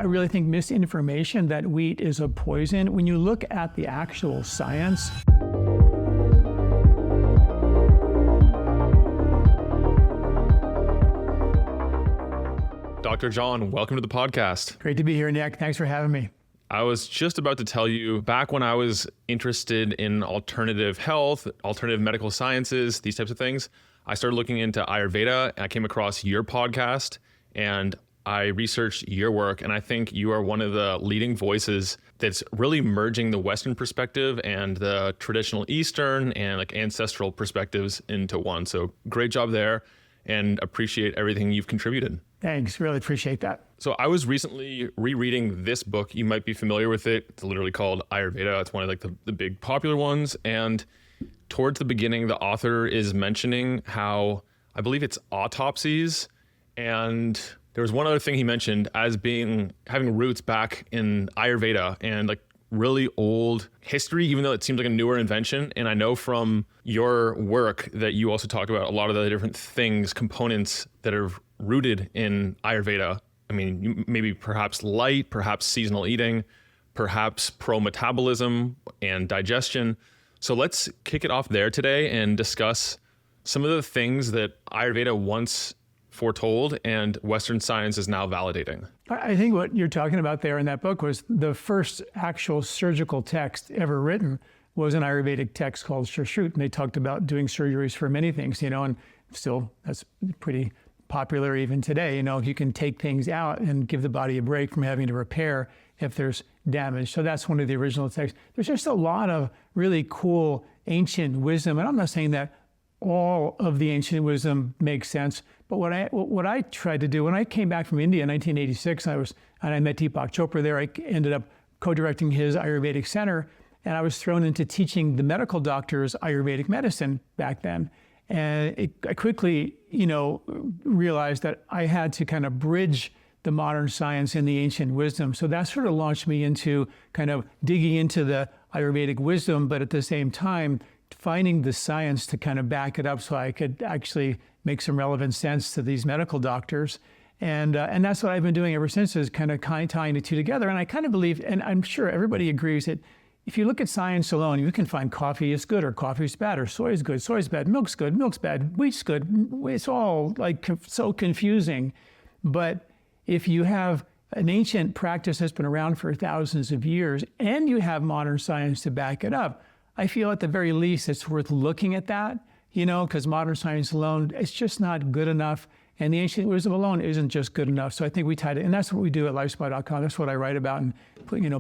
really think, misinformation that wheat is a poison. When you look at the actual science, Dr. John, welcome to the podcast. Great to be here, Nick. Thanks for having me. I was just about to tell you, back when I was interested in alternative health, alternative medical sciences, these types of things, I started looking into Ayurveda. I came across your podcast and I researched your work. And I think you are one of the leading voices that's really merging the Western perspective and the traditional Eastern and like ancestral perspectives into one. So great job there, and appreciate everything you've contributed. Thanks, really appreciate that. So I was recently rereading this book. You might be familiar with it. It's literally called Ayurveda. It's one of like the big popular ones. And towards the beginning, the author is mentioning how, I believe it's autopsies. And there was one other thing he mentioned as having roots back in Ayurveda and like really old history, even though it seems like a newer invention. And I know from your work that you also talk about a lot of the different things, components that are rooted in Ayurveda. I mean, maybe perhaps light, perhaps seasonal eating, perhaps pro-metabolism and digestion. So let's kick it off there today and discuss some of the things that Ayurveda once foretold and Western science is now validating. I think what you're talking about there in that book was the first actual surgical text ever written was an Ayurvedic text called Shashrut. And they talked about doing surgeries for many things, and still that's pretty popular even today. You can take things out and give the body a break from having to repair if there's damage. So that's one of the original texts. There's just a lot of really cool ancient wisdom. And I'm not saying that all of the ancient wisdom makes sense, but what I tried to do when I came back from India in 1986, and I met Deepak Chopra there. I ended up co-directing his Ayurvedic center, and I was thrown into teaching the medical doctors Ayurvedic medicine back then. And I quickly, realized that I had to kind of bridge the modern science and the ancient wisdom. So that sort of launched me into kind of digging into the Ayurvedic wisdom, but at the same time, finding the science to kind of back it up so I could actually make some relevant sense to these medical doctors. And that's what I've been doing ever since, is kind of tying the two together. And I kind of believe, and I'm sure everybody agrees, that if you look at science alone, you can find coffee is good or coffee is bad, or soy is good, soy is bad, milk's good, milk's bad, wheat's good. It's all like so confusing. But if you have an ancient practice that's been around for thousands of years and you have modern science to back it up, I feel at the very least it's worth looking at that, because modern science alone, it's just not good enough. And the ancient wisdom alone isn't just good enough. So I think we tied it, and that's what we do at lifespa.com. That's what I write about, and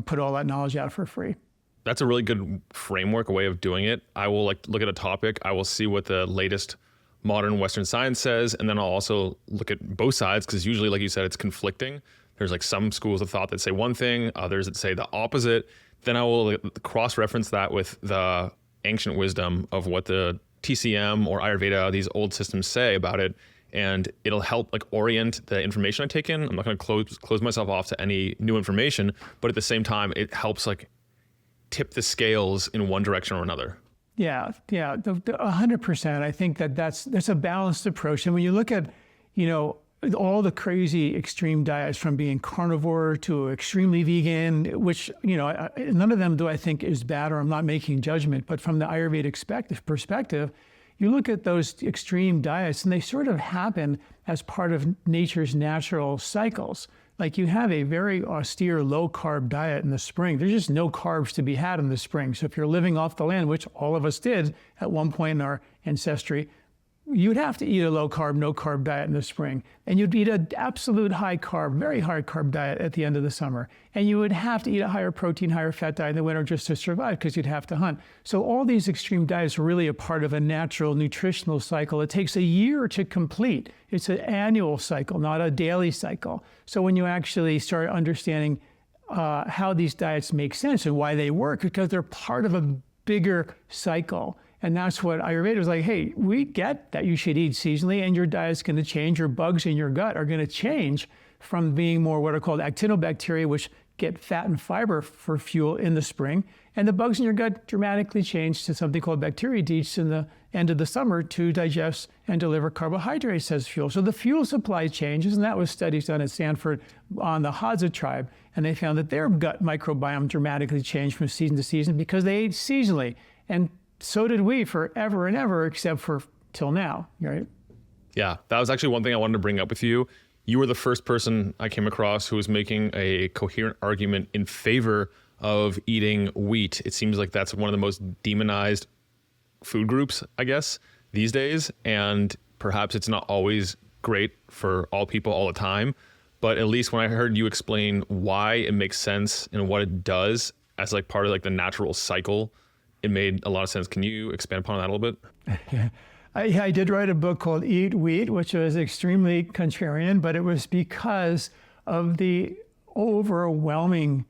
put all that knowledge out for free. That's a really good framework, a way of doing it. I will look at a topic. I will see what the latest modern Western science says, and then I'll also look at both sides, because usually, like you said, it's conflicting. There's like some schools of thought that say one thing, others that say the opposite. Then I will cross-reference that with the ancient wisdom of what the TCM or Ayurveda, these old systems say about it, and it'll help orient the information I take in. I'm not going to close myself off to any new information, but at the same time, it helps tip the scales in one direction or another. Yeah, 100%. I think that's a balanced approach. And when you look at, all the crazy extreme diets, from being carnivore to extremely vegan, which, none of them do I think is bad, or I'm not making judgment, but from the Ayurvedic perspective, you look at those extreme diets and they sort of happen as part of nature's natural cycles. Like you have a very austere low carb diet in the spring. There's just no carbs to be had in the spring. So if you're living off the land, which all of us did at one point in our ancestry, you'd have to eat a low carb, no carb diet in the spring. And you'd eat an absolute high carb, very high carb diet at the end of the summer. And you would have to eat a higher protein, higher fat diet in the winter just to survive, because you'd have to hunt. So all these extreme diets are really a part of a natural nutritional cycle. It takes a year to complete. It's an annual cycle, not a daily cycle. So when you actually start understanding how these diets make sense and why they work, because they're part of a bigger cycle. And that's what Ayurveda was like, hey, we get that you should eat seasonally and your diet's going to change. Your bugs in your gut are going to change from being more what are called actinobacteria, which get fat and fiber for fuel in the spring, and the bugs in your gut dramatically change to something called bacterioteats in the end of the summer to digest and deliver carbohydrates as fuel. So the fuel supply changes, and that was studies done at Stanford on the Hadza tribe, and they found that their gut microbiome dramatically changed from season to season because they ate seasonally, and so did we forever and ever, except for till now, right? Yeah, that was actually one thing I wanted to bring up with you. You were the first person I came across who was making a coherent argument in favor of eating wheat. It seems like that's one of the most demonized food groups, I guess, these days. And perhaps it's not always great for all people all the time. But at least when I heard you explain why it makes sense and what it does as like part of like the natural cycle, it made a lot of sense. Can you expand upon that a little bit? I did write a book called Eat Wheat, which was extremely contrarian, but it was because of the overwhelming,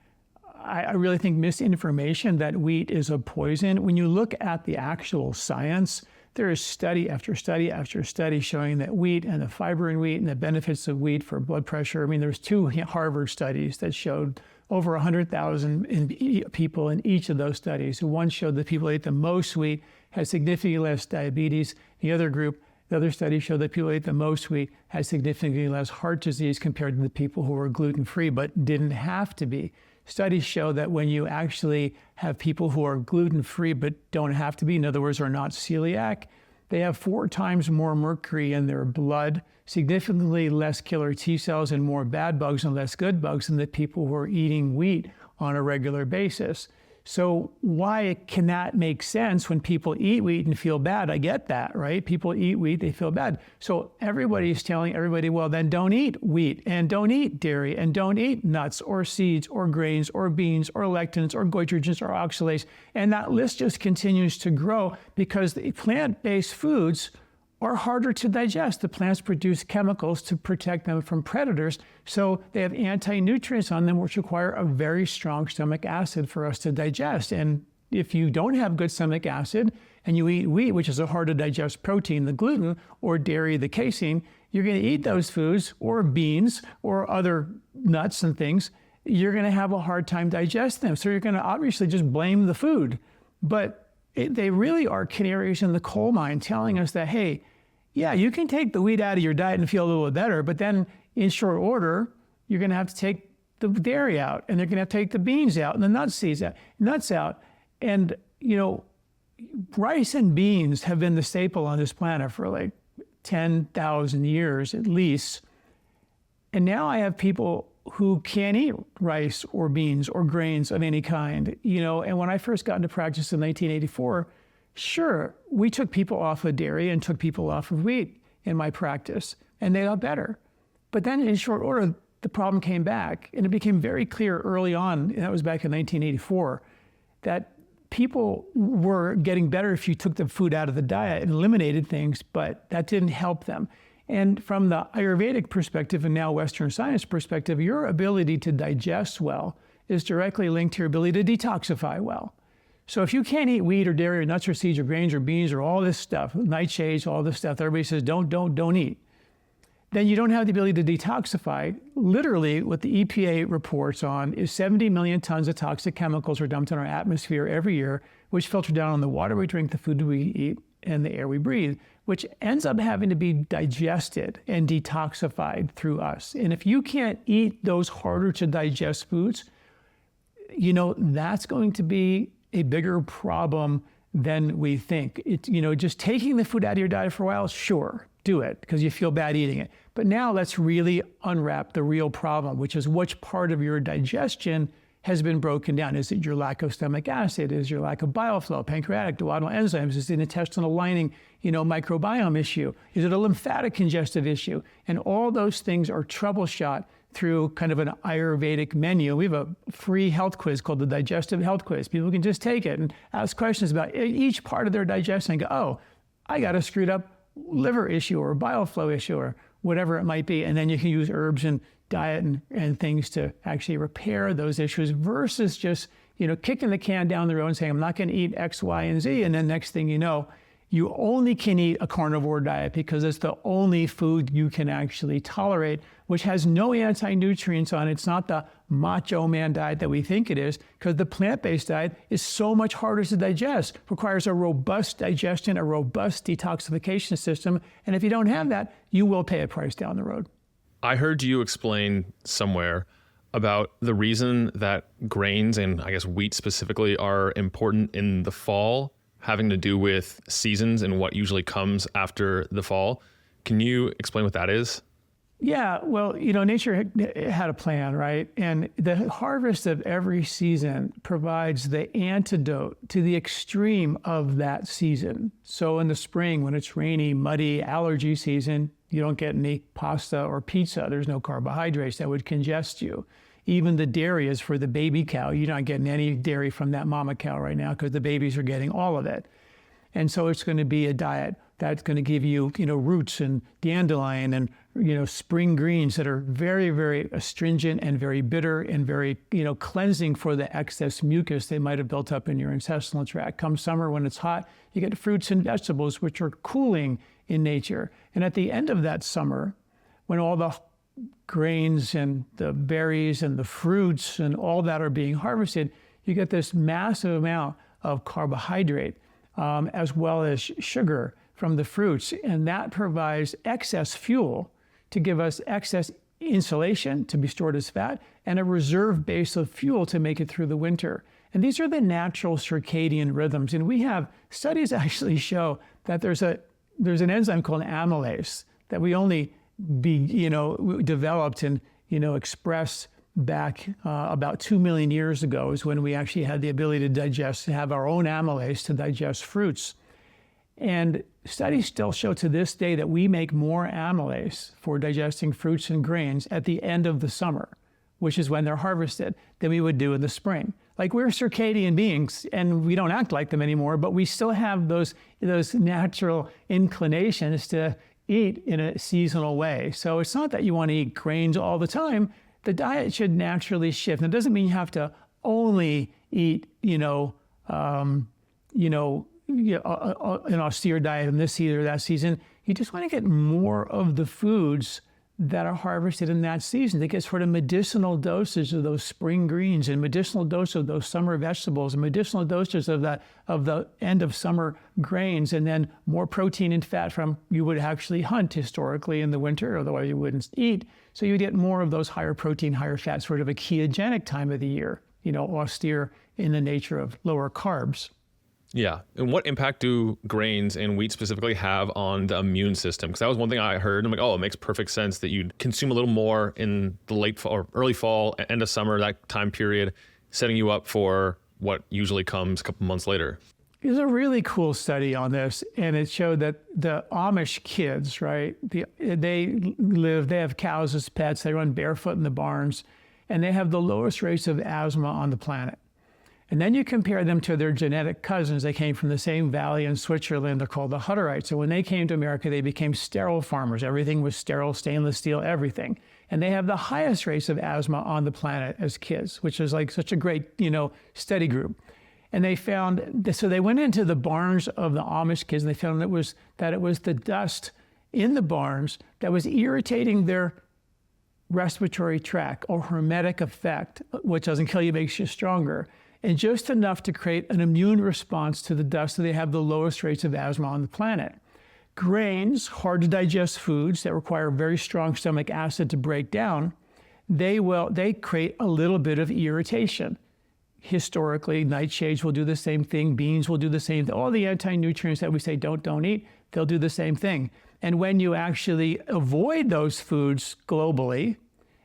I really think, misinformation that wheat is a poison. When you look at the actual science, there is study after study after study showing that wheat and the fiber in wheat and the benefits of wheat for blood pressure. I mean, there's 2 Harvard studies that showed over 100,000 people in each of those studies. One showed that people who ate the most wheat had significantly less diabetes. The other study showed that people who ate the most wheat had significantly less heart disease compared to the people who were gluten-free but didn't have to be. Studies show that when you actually have people who are gluten-free but don't have to be, in other words, are not celiac, they have 4 times more mercury in their blood, significantly less killer T cells and more bad bugs and less good bugs than the people who are eating wheat on a regular basis. So why can that make sense when people eat wheat and feel bad? I get that, right? People eat wheat, they feel bad. So everybody's telling everybody, well, then don't eat wheat and don't eat dairy and don't eat nuts or seeds or grains or beans or lectins or goitrogens or oxalates. And that list just continues to grow because the plant-based foods are harder to digest. The plants produce chemicals to protect them from predators. So they have anti-nutrients on them, which require a very strong stomach acid for us to digest. And if you don't have good stomach acid and you eat wheat, which is a hard to digest protein, the gluten, or dairy, the casein, you're going to eat those foods or beans or other nuts and things. You're going to have a hard time digesting them. So you're going to obviously just blame the food. But they really are canaries in the coal mine telling us that, hey, yeah, you can take the wheat out of your diet and feel a little bit better, but then in short order, you're going to have to take the dairy out, and they're going to have to take the beans out and the nuts out. And, you know, rice and beans have been the staple on this planet for like 10,000 years at least. And now I have people who can't eat rice or beans or grains of any kind, you know. And when I first got into practice in 1984, sure, we took people off of dairy and took people off of wheat in my practice, and they got better. But then in short order, the problem came back, and it became very clear early on, and that was back in 1984, that people were getting better if you took the food out of the diet and eliminated things, but that didn't help them. And from the Ayurvedic perspective and now Western science perspective, your ability to digest well is directly linked to your ability to detoxify well. So if you can't eat wheat or dairy or nuts or seeds or grains or beans or all this stuff, nightshades, all this stuff that everybody says don't eat, then you don't have the ability to detoxify. Literally, what the EPA reports on is 70 million tons of toxic chemicals are dumped in our atmosphere every year, which filter down on the water we drink, the food we eat, and the air we breathe, which ends up having to be digested and detoxified through us. And if you can't eat those harder to digest foods, you know, that's going to be a bigger problem than we think. You know, just taking the food out of your diet for a while, sure, do it because you feel bad eating it. But now let's really unwrap the real problem, which is which part of your digestion has been broken down. Is it your lack of stomach acid? Is your lack of bile flow, pancreatic, duodenal enzymes? Is it an intestinal lining, you know, microbiome issue? Is it a lymphatic congestive issue? And all those things are troubleshot through kind of an Ayurvedic menu. We have a free health quiz called the Digestive Health Quiz. People can just take it and ask questions about each part of their digestion and go, oh, I got a screwed up liver issue or bile flow issue or whatever it might be. And then you can use herbs and diet and things to actually repair those issues versus just, you know, kicking the can down the road and saying, I'm not going to eat X, Y, and Z. And then next thing you know, you only can eat a carnivore diet because it's the only food you can actually tolerate, which has no anti-nutrients on it. It's not the macho man diet that we think it is, because the plant-based diet is so much harder to digest, requires a robust digestion, a robust detoxification system. And if you don't have that, you will pay a price down the road. I heard you explain somewhere about the reason that grains, and I guess wheat specifically, are important in the fall, having to do with seasons and what usually comes after the fall. Can you explain what that is? Yeah, well, nature had a plan, right? And the harvest of every season provides the antidote to the extreme of that season. So in the spring, when it's rainy, muddy, allergy season, you don't get any pasta or pizza. There's no carbohydrates that would congest you. Even the dairy is for the baby cow. You're not getting any dairy from that mama cow right now because the babies are getting all of it. And so it's going to be a diet that's going to give you, roots and dandelion and, spring greens that are very, very astringent and very bitter and very, cleansing for the excess mucus they might have built up in your intestinal tract. Come summer when it's hot, you get fruits and vegetables, which are cooling in nature. And at the end of that summer, when all the grains and the berries and the fruits and all that are being harvested, you get this massive amount of carbohydrate as well as sugar from the fruits. And that provides excess fuel to give us excess insulation to be stored as fat and a reserve base of fuel to make it through the winter. And these are the natural circadian rhythms. And we have studies actually show that there's an enzyme called amylase that we only developed and, expressed back about 2 million years ago is when we actually had the ability to have our own amylase to digest fruits. And studies still show to this day that we make more amylase for digesting fruits and grains at the end of the summer, which is when they're harvested, than we would do in the spring. Like, we're circadian beings and we don't act like them anymore, but we still have those natural inclinations to eat in a seasonal way. So it's not that you want to eat grains all the time. The diet should naturally shift. And it doesn't mean you have to only eat, an austere diet in this season or that season. You just want to get more of the foods that are harvested in that season. They get sort of medicinal doses of those spring greens and medicinal dose of those summer vegetables and medicinal doses of the end of summer grains, and then more protein and fat from you would actually hunt historically in the winter, otherwise you wouldn't eat. So you get more of those higher protein, higher fat, sort of a ketogenic time of the year, austere in the nature of lower carbs. Yeah. And what impact do grains and wheat specifically have on the immune system? Because that was one thing I heard. I'm like, oh, it makes perfect sense that you'd consume a little more in the late fall or early fall, end of summer, that time period, setting you up for what usually comes a couple months later. There's a really cool study on this, and it showed that the Amish kids, right, they have cows as pets, they run barefoot in the barns, and they have the lowest rates of asthma on the planet. And then you compare them to their genetic cousins. They came from the same valley in Switzerland. They're called the Hutterites. So when they came to America, they became sterile farmers. Everything was sterile, stainless steel, everything. And they have the highest rates of asthma on the planet as kids, which is like such a great, study group. And they found, so they went into the barns of the Amish kids, and they found that it was the dust in the barns that was irritating their respiratory tract, or hormetic effect, which doesn't kill you, makes you stronger. And just enough to create an immune response to the dust, so they have the lowest rates of asthma on the planet. Grains, hard to digest foods that require very strong stomach acid to break down, they create a little bit of irritation. Historically, nightshades will do the same thing, beans will do the same thing. All the anti-nutrients that we say don't eat, they'll do the same thing. And when you actually avoid those foods globally,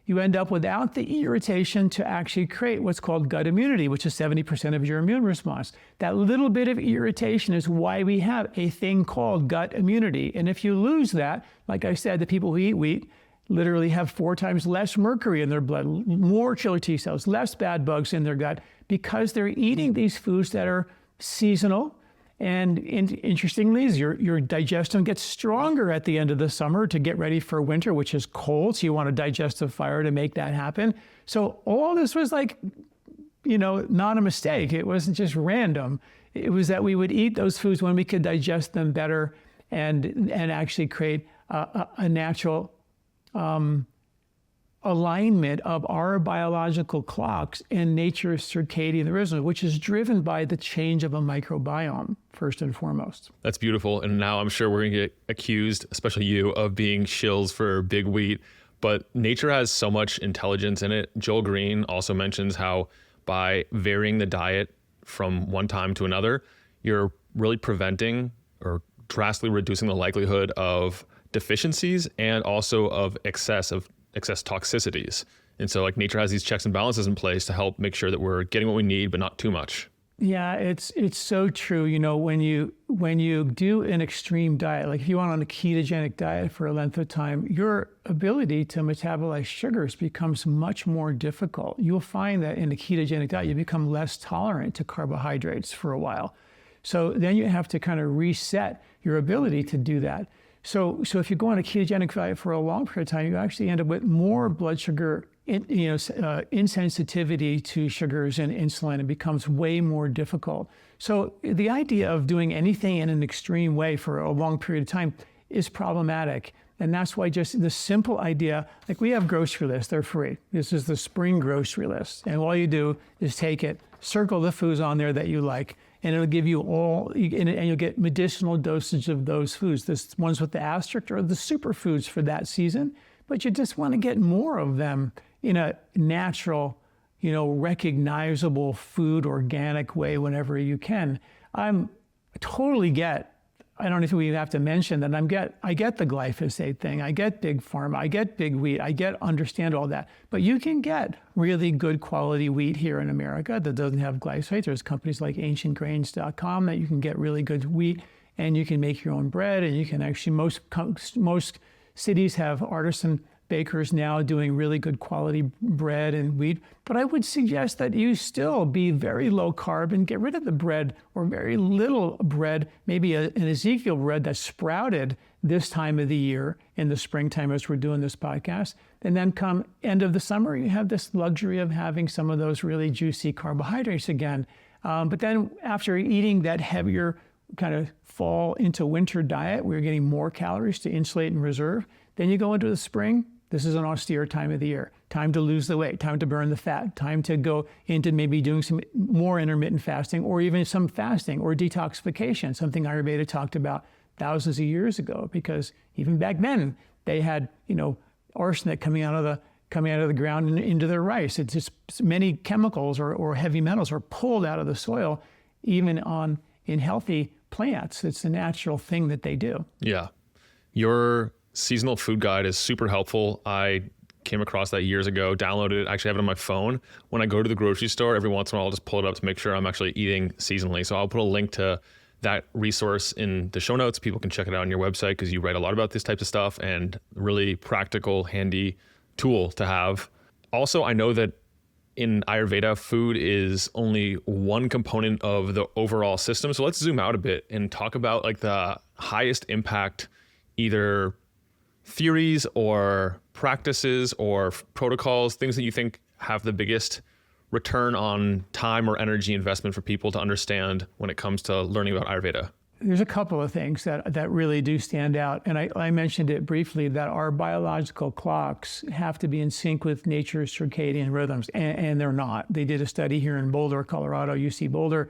you end up without the irritation to actually create what's called gut immunity, which is 70% of your immune response. That little bit of irritation is why we have a thing called gut immunity. And if you lose that, like I said, the people who eat wheat literally have 4 times less mercury in their blood, more killer T cells, less bad bugs in their gut, because they're eating these foods that are seasonal. And interestingly, your digestion gets stronger at the end of the summer to get ready for winter, which is cold. So you want a digestive fire to make that happen. So all this was like, not a mistake. It wasn't just random. It was that we would eat those foods when we could digest them better and actually create a natural alignment of our biological clocks and nature's circadian rhythm, which is driven by the change of a microbiome, first and foremost. That's beautiful. And now I'm sure we're going to get accused, especially you, of being shills for big wheat. But nature has so much intelligence in it. Joel Green also mentions how by varying the diet from one time to another, you're really preventing or drastically reducing the likelihood of deficiencies and also of excess toxicities. And so like nature has these checks and balances in place to help make sure that we're getting what we need, but not too much. Yeah, it's so true. You know, when you do an extreme diet, like if you went on a ketogenic diet for a length of time, your ability to metabolize sugars becomes much more difficult. You'll find that in a ketogenic diet, you become less tolerant to carbohydrates for a while. So then you have to kind of reset your ability to do that. So if you go on a ketogenic diet for a long period of time, you actually end up with more blood sugar insensitivity to sugars and insulin. It becomes way more difficult. So the idea of doing anything in an extreme way for a long period of time is problematic. And that's why just the simple idea, like we have grocery lists, they're free. This is the spring grocery list. And all you do is take it, circle the foods on there that you like, and it'll give you all, and you'll get medicinal dosage of those foods. The ones with the asterisk are the superfoods for that season, but you just want to get more of them in a natural, recognizable food, organic way whenever you can. I don't know if we have to mention that I get the glyphosate thing, I get big pharma, I get big wheat, understand all that. But you can get really good quality wheat here in America that doesn't have glyphosate. There's companies like ancientgrains.com that you can get really good wheat, and you can make your own bread, and you can actually, most cities have artisan bakers now doing really good quality bread and wheat. But I would suggest that you still be very low carb and get rid of the bread or very little bread, maybe an Ezekiel bread that's sprouted this time of the year in the springtime as we're doing this podcast. And then come end of the summer, you have this luxury of having some of those really juicy carbohydrates again. But then after eating that heavier kind of fall into winter diet, where you're getting more calories to insulate and reserve, then you go into the spring. This is an austere time of the year. Time to lose the weight, time to burn the fat, time to go into maybe doing some more intermittent fasting or even some fasting or detoxification, something Ayurveda talked about thousands of years ago, because even back then they had, arsenic coming out of the ground and into their rice. It's just many chemicals or heavy metals are pulled out of the soil, even in healthy plants. It's a natural thing that they do. Yeah. Your seasonal food guide is super helpful. I came across that years ago, downloaded it, actually have it on my phone. When I go to the grocery store, every once in a while, I'll just pull it up to make sure I'm actually eating seasonally. So I'll put a link to that resource in the show notes. People can check it out on your website because you write a lot about this type of stuff, and really practical, handy tool to have. Also, I know that in Ayurveda, food is only one component of the overall system. So let's zoom out a bit and talk about like the highest impact, either theories or practices or protocols, things that you think have the biggest return on time or energy investment for people to understand when it comes to learning about Ayurveda. There's a couple of things that really do stand out. And I mentioned it briefly, that our biological clocks have to be in sync with nature's circadian rhythms, and they're not. They did a study here in Boulder, Colorado, UC Boulder,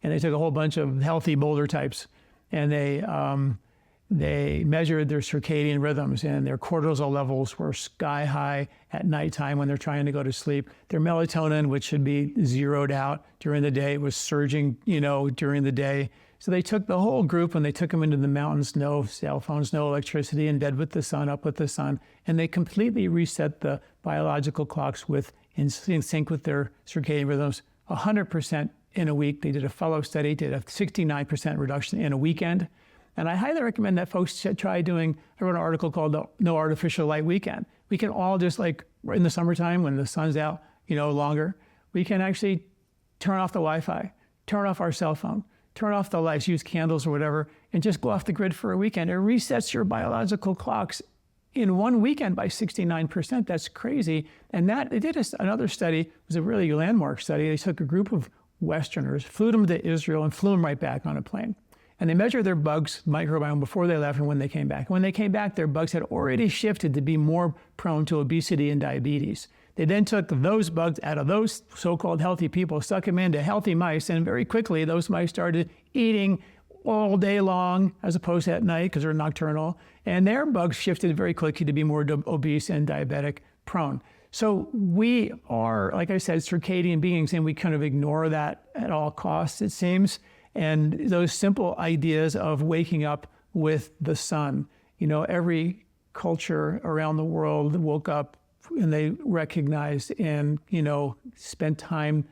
and they took a whole bunch of healthy Boulder types, and they measured their circadian rhythms, and their cortisol levels were sky high at nighttime when they're trying to go to sleep. Their melatonin, which should be zeroed out during the day, was surging, during the day. So they took the whole group and they took them into the mountains, no cell phones, no electricity, in bed with the sun, up with the sun, and they completely reset the biological clocks in sync with their circadian rhythms, 100% in a week. They did a follow-up study, did a 69% reduction in a weekend. And I highly recommend that folks should try doing, I wrote an article called the No Artificial Light Weekend. We can all just like in the summertime when the sun's out, longer, we can actually turn off the Wi-Fi, turn off our cell phone, turn off the lights, use candles or whatever, and just go off the grid for a weekend. It resets your biological clocks in one weekend by 69%. That's crazy. And they did another study, it was a really landmark study. They took a group of Westerners, flew them to Israel and flew them right back on a plane. And they measured their bugs' microbiome before they left and when they came back. When they came back, their bugs had already shifted to be more prone to obesity and diabetes. They then took those bugs out of those so-called healthy people, stuck them into healthy mice, and very quickly those mice started eating all day long as opposed to at night because they're nocturnal. And their bugs shifted very quickly to be more obese and diabetic prone. So we are, like I said, circadian beings, and we kind of ignore that at all costs, it seems. And those simple ideas of waking up with the sun. Every culture around the world woke up and they recognized and, spent time,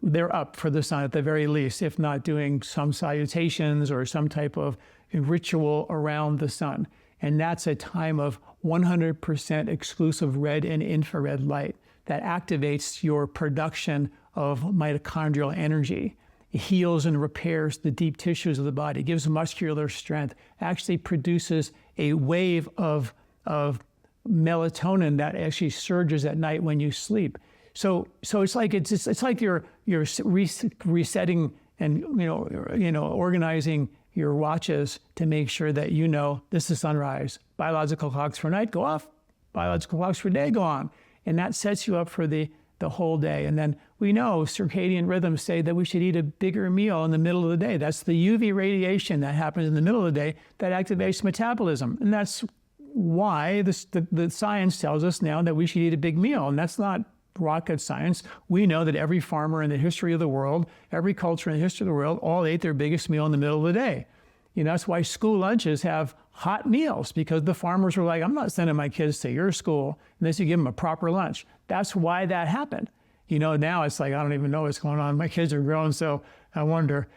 they're up for the sun at the very least, if not doing some salutations or some type of ritual around the sun. And that's a time of 100% exclusive red and infrared light that activates your production of mitochondrial energy. It heals and repairs the deep tissues of the body, gives muscular strength, actually produces a wave of melatonin that actually surges at night when you sleep. So it's like you're resetting and organizing your watches to make sure that this is sunrise. Biological clocks for night go off, biological clocks for day go on, and that sets you up for the whole day. And then we know circadian rhythms say that we should eat a bigger meal in the middle of the day. That's the UV radiation that happens in the middle of the day that activates metabolism, and that's why the science tells us now that we should eat a big meal, and that's not rocket science. We know that every farmer in the history of the world, every culture in the history of the world, all ate their biggest meal in the middle of the day. That's why school lunches have hot meals, because the farmers were like, I'm not sending my kids to your school unless you give them a proper lunch. That's why that happened. Now it's like, I don't even know what's going on. My kids are grown, so I wonder,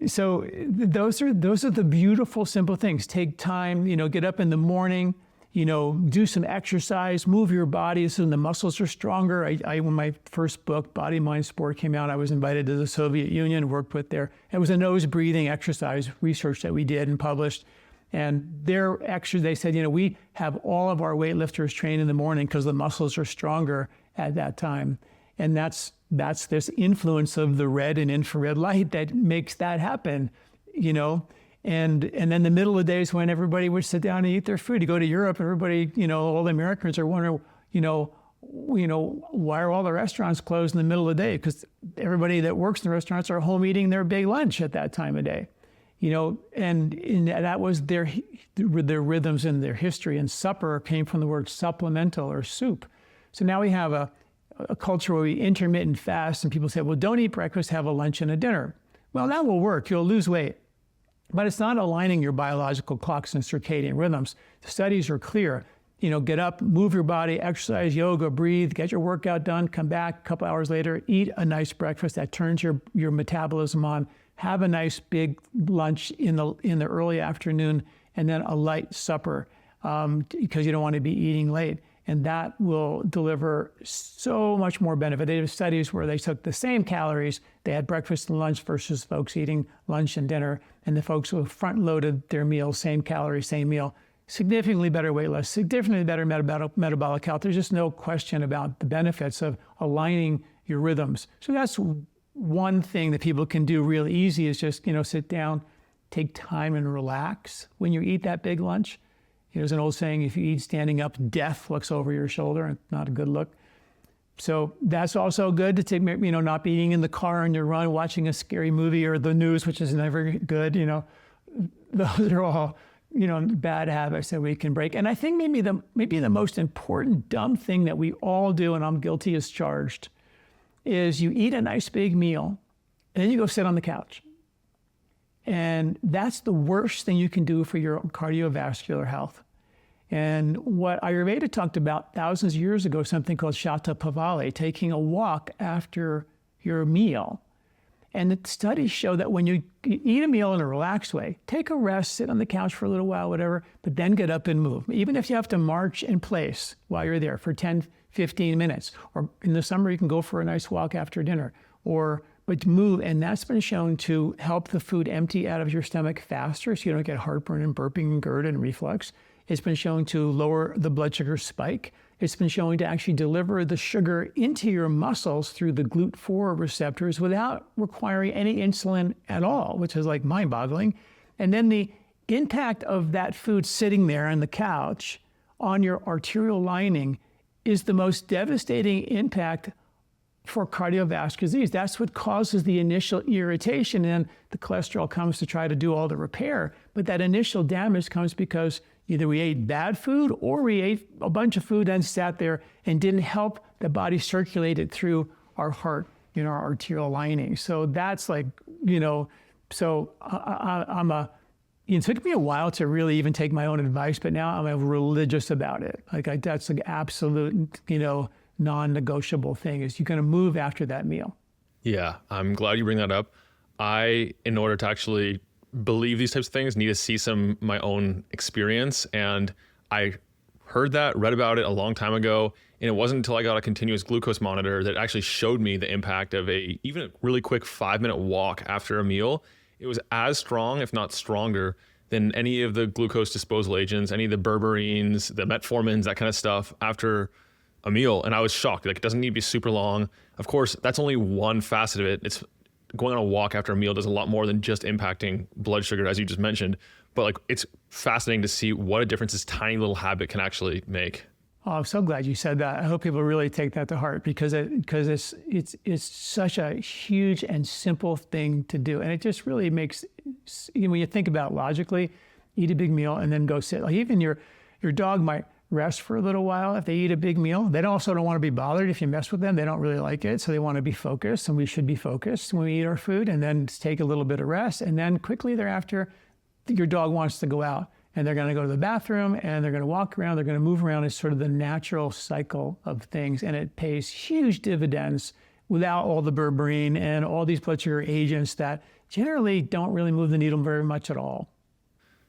So those are the beautiful, simple things. Take time, get up in the morning, do some exercise, move your body so the muscles are stronger. When my first book, Body, Mind, Sport, came out, I was invited to the Soviet Union, worked with there. It was a nose breathing exercise research that we did and published. And they said, we have all of our weightlifters train in the morning because the muscles are stronger at that time. And that's this influence of the red and infrared light that makes that happen, And then the middle of the day is when everybody would sit down and eat their food. You go to Europe, everybody, all the Americans are wondering, why are all the restaurants closed in the middle of the day? Because everybody that works in the restaurants are home eating their big lunch at that time of day, and that was their rhythms and their history. And supper came from the word supplemental or soup. So now we have a culture where we intermittent fast, and people say, well, don't eat breakfast, have a lunch and a dinner. Well, that will work. You'll lose weight. But it's not aligning your biological clocks and circadian rhythms. The studies are clear. Get up, move your body, exercise, yoga, breathe, get your workout done, come back a couple hours later, eat a nice breakfast that turns your metabolism on, have a nice big lunch in the early afternoon, and then a light supper because you don't want to be eating late. And that will deliver so much more benefit. They have studies where they took the same calories, they had breakfast and lunch versus folks eating lunch and dinner, and the folks who front-loaded their meals, same calories, same meal, significantly better weight loss, significantly better metabolic health. There's just no question about the benefits of aligning your rhythms. So that's one thing that people can do real easy is just, sit down, take time and relax when you eat that big lunch. There's an old saying, if you eat standing up, death looks over your shoulder, and not a good look. So that's also good to take, not be eating in the car on your run, watching a scary movie or the news, which is never good, Those are all, bad habits that we can break. And I think maybe the most important dumb thing that we all do, and I'm guilty as charged, is you eat a nice big meal, and then you go sit on the couch. And that's the worst thing you can do for your cardiovascular health. And what Ayurveda talked about thousands of years ago, something called Shatapavali, taking a walk after your meal. And the studies show that when you eat a meal in a relaxed way, take a rest, sit on the couch for a little while, whatever, but then get up and move. Even if you have to march in place while you're there for 10, 15 minutes, or in the summer, you can go for a nice walk after dinner, but move. And that's been shown to help the food empty out of your stomach faster so you don't get heartburn and burping and GERD and reflux. It's been shown to lower the blood sugar spike. It's been shown to actually deliver the sugar into your muscles through the GLUT4 receptors without requiring any insulin at all, which is like mind-boggling. And then the impact of that food sitting there on the couch on your arterial lining is the most devastating impact for cardiovascular disease. That's what causes the initial irritation, and the cholesterol comes to try to do all the repair. But that initial damage comes because either we ate bad food or we ate a bunch of food and sat there and didn't help the body circulate it through our heart, our arterial lining. So that's like, so it took me a while to really even take my own advice, but now I'm religious about it. That's an absolute, non-negotiable thing is you're going to move after that meal. Yeah, I'm glad you bring that up. In order to actually believe these types of things, need to see my own experience. And I heard that, read about it a long time ago. And it wasn't until I got a continuous glucose monitor that actually showed me the impact of even a really quick 5-minute walk after a meal. It was as strong, if not stronger, than any of the glucose disposal agents, any of the berberines, the metformins, that kind of stuff after a meal. And I was shocked. It doesn't need to be super long. Of course, that's only one facet of it. It's going on a walk after a meal does a lot more than just impacting blood sugar, as you just mentioned. But it's fascinating to see what a difference this tiny little habit can actually make. Oh, I'm so glad you said that. I hope people really take that to heart because it's such a huge and simple thing to do. And it just really makes, when you think about it logically, eat a big meal and then go sit. Like even your dog might rest for a little while if they eat a big meal. They also don't want to be bothered if you mess with them. They don't really like it. So they want to be focused, and we should be focused when we eat our food and then take a little bit of rest. And then quickly thereafter, your dog wants to go out and they're going to go to the bathroom and they're going to walk around. They're going to move around. It's sort of the natural cycle of things. And it pays huge dividends without all the berberine and all these blood sugar agents that generally don't really move the needle very much at all.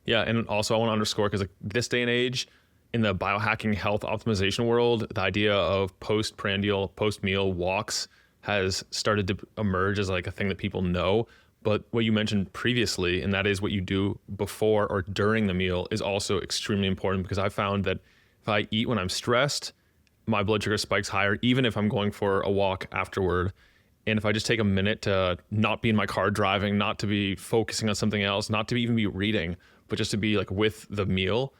Yeah. And also I want to underscore, because this day and age, in the biohacking health optimization world, the idea of post-prandial, post-meal walks has started to emerge as a thing that people know. But what you mentioned previously, and that is what you do before or during the meal, is also extremely important, because I found that if I eat when I'm stressed, my blood sugar spikes higher, even if I'm going for a walk afterward. And if I just take a minute to not be in my car driving, not to be focusing on something else, not to even be reading, but just to be with the meal,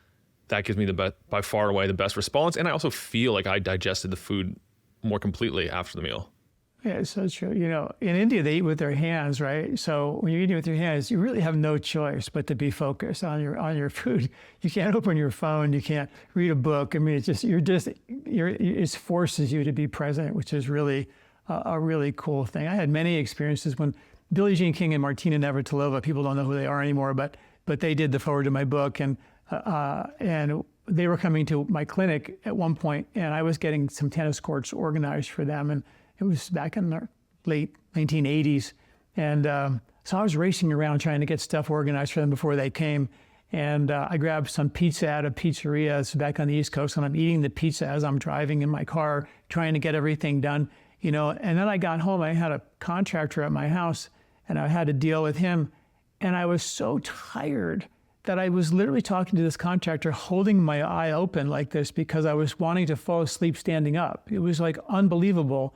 that gives me by far away the best response. And I also feel like I digested the food more completely after the meal. Yeah, it's so true. In India, they eat with their hands, right? So when you're eating with your hands, you really have no choice but to be focused on your food. You can't open your phone. You can't read a book. I mean, it forces you to be present, which is really a really cool thing. I had many experiences when Billie Jean King and Martina Navratilova, people don't know who they are anymore, but they did the forward to my book, and they were coming to my clinic at one point, and I was getting some tennis courts organized for them, and it was back in the late 1980s. And so I was racing around trying to get stuff organized for them before they came. And I grabbed some pizza at a pizzeria. It's back on the East Coast, and I'm eating the pizza as I'm driving in my car, trying to get everything done. And then I got home. I had a contractor at my house, and I had to deal with him. And I was so tired that I was literally talking to this contractor, holding my eye open like this because I was wanting to fall asleep standing up. It was unbelievable.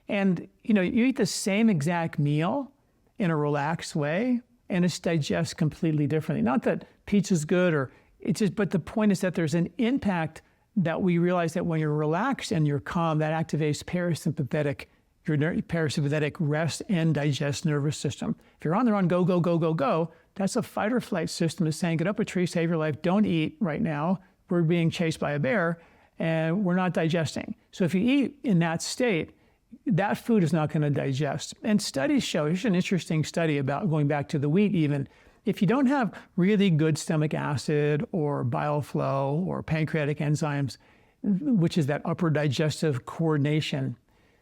And, you eat the same exact meal in a relaxed way, and it's digests completely differently. Not that pizza's good but the point is that there's an impact that we realize that when you're relaxed and you're calm, that activates your parasympathetic rest and digest nervous system. If you're on the run, go, go, go, go, go, that's a fight or flight system is saying, get up a tree, save your life, don't eat right now. We're being chased by a bear and we're not digesting. So if you eat in that state, that food is not going to digest. And studies show, here's an interesting study about going back to the wheat even, if you don't have really good stomach acid or bile flow or pancreatic enzymes, which is that upper digestive coordination,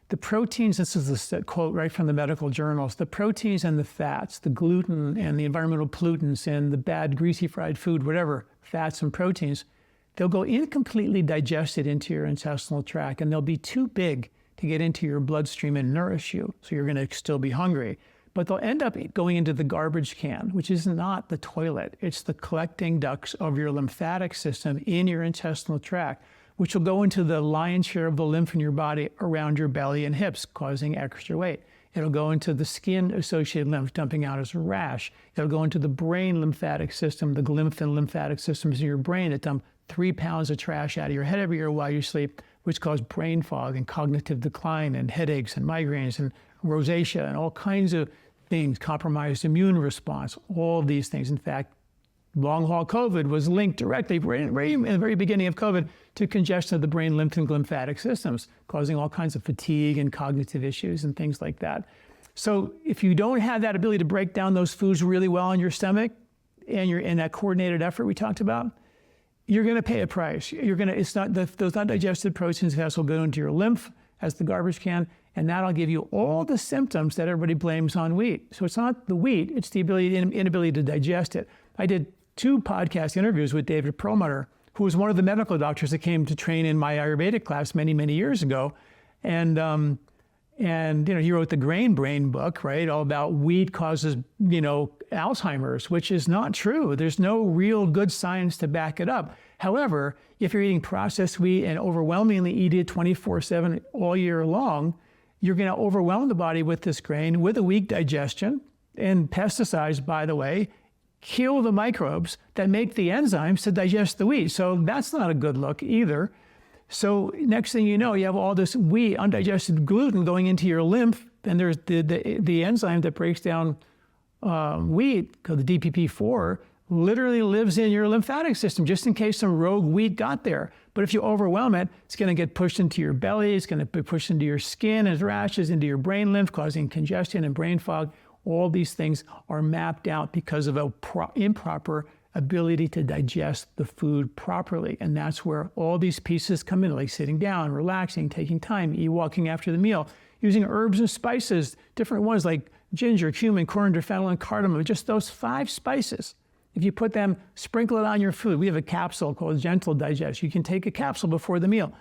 the proteins, this is a quote right from the medical journals, the proteins and the fats, the gluten and the environmental pollutants and the bad greasy fried food, whatever, fats and proteins, they'll go incompletely digested into your intestinal tract, and they'll be too big to get into your bloodstream and nourish you. So you're going to still be hungry. But they'll end up going into the garbage can, which is not the toilet. It's the collecting ducts of your lymphatic system in your intestinal tract, which will go into the lion's share of the lymph in your body around your belly and hips, causing extra weight. It'll go into the skin-associated lymph, dumping out as a rash. It'll go into the brain lymphatic system, the lymph and lymphatic systems in your brain that dump 3 pounds of trash out of your head every year while you sleep, which cause brain fog and cognitive decline and headaches and migraines and rosacea and all kinds of things, compromised immune response, all these things. In fact, long-haul COVID was linked directly, right in the very beginning of COVID, to congestion of the brain lymph and lymphatic systems, causing all kinds of fatigue and cognitive issues and things like that. So if you don't have that ability to break down those foods really well in your stomach, and you're in that coordinated effort we talked about, you're going to pay a price. It's not those undigested proteins will go into your lymph as the garbage can, and that'll give you all the symptoms that everybody blames on wheat. So it's not the wheat; it's the inability to digest it. I did 2 podcast interviews with David Perlmutter, who was one of the medical doctors that came to train in my Ayurvedic class many, many years ago. And he wrote the Grain Brain book, right? All about wheat causes, Alzheimer's, which is not true. There's no real good science to back it up. However, if you're eating processed wheat and overwhelmingly eat it 24/7 all year long, you're going to overwhelm the body with this grain with a weak digestion. And pesticides, by the way, kill the microbes that make the enzymes to digest the wheat. So that's not a good look either. So next thing you know, you have all this wheat, undigested gluten going into your lymph, and there's the enzyme that breaks down wheat, called the DPP4, literally lives in your lymphatic system, just in case some rogue wheat got there. But if you overwhelm it, it's going to get pushed into your belly, it's going to be pushed into your skin as rashes, into your brain lymph, causing congestion and brain fog. All these things are mapped out because of an improper ability to digest the food properly. And that's where all these pieces come in, like sitting down, relaxing, taking time, walking after the meal, using herbs and spices, different ones like ginger, cumin, coriander, fennel, and cardamom, just those 5 spices. If you put them, sprinkle it on your food. We have a capsule called Gentle Digest. You can take a capsule before the meal.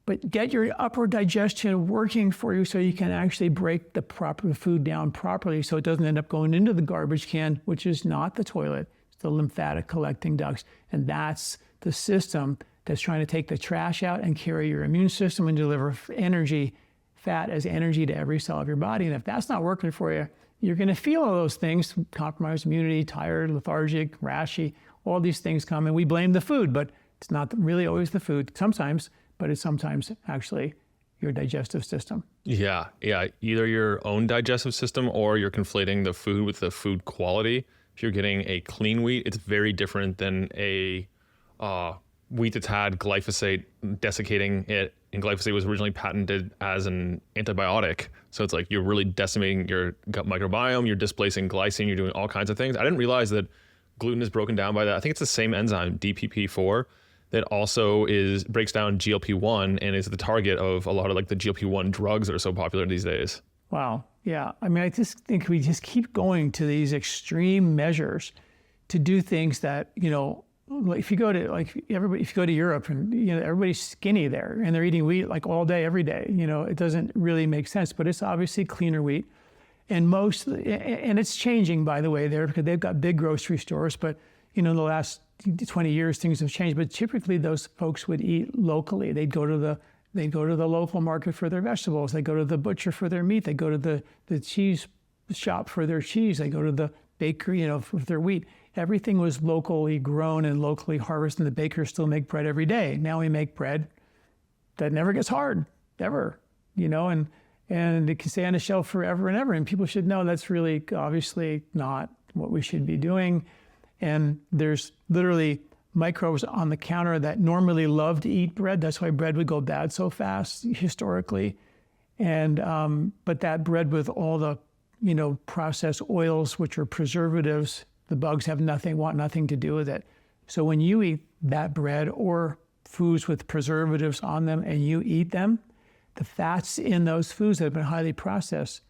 But get your upper digestion working for you so you can actually break the proper food down properly so it doesn't end up going into the garbage can, which is not the toilet, it's the lymphatic collecting ducts. And that's the system that's trying to take the trash out and carry your immune system and deliver energy, fat as energy to every cell of your body. And if that's not working for you, you're going to feel all those things, compromised immunity, tired, lethargic, rashy, all these things come. And we blame the food, but it's not really always the food. Sometimes, but it's sometimes actually your digestive system. Yeah. Either your own digestive system or you're conflating the food with the food quality. If you're getting a clean wheat, it's very different than a wheat that's had glyphosate desiccating it. And glyphosate was originally patented as an antibiotic. So it's like you're really decimating your gut microbiome, you're displacing glycine, you're doing all kinds of things. I didn't realize that gluten is broken down by that. I think it's the same enzyme, DPP4, that also breaks down GLP-1 and is the target of a lot of like the GLP-1 drugs that are so popular these days. Wow. Yeah. I mean, I just think we just keep going to these extreme measures to do things that, like if you go to Europe and everybody's skinny there and they're eating wheat like all day, every day, it doesn't really make sense, but it's obviously cleaner wheat. And it's changing, by the way, there because they've got big grocery stores, but in the last 20 years, things have changed, but typically those folks would eat locally. They'd go to the local market for their vegetables. They go to the butcher for their meat. They go to the cheese shop for their cheese. They go to the bakery, for their wheat. Everything was locally grown and locally harvested. And the bakers still make bread every day. Now we make bread that never gets hard, ever, and it can stay on the shelf forever and ever. And people should know that's really obviously not what we should be doing. And there's literally microbes on the counter that normally love to eat bread. That's why bread would go bad so fast historically. And but that bread with all the processed oils, which are preservatives, the bugs want nothing to do with it. So when you eat that bread or foods with preservatives on them and you eat them, the fats in those foods that have been highly processed,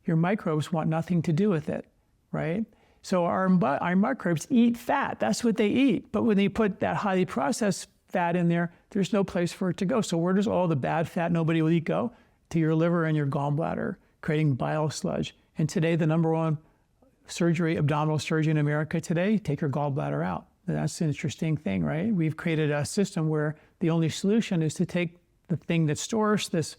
your microbes want nothing to do with it, right? So our microbes eat fat. That's what they eat. But when they put that highly processed fat in there, there's no place for it to go. So where does all the bad fat nobody will eat go? To your liver and your gallbladder, creating bile sludge. And today, the number one abdominal surgery in America today, take your gallbladder out. That's an interesting thing, right? We've created a system where the only solution is to take the thing that stores this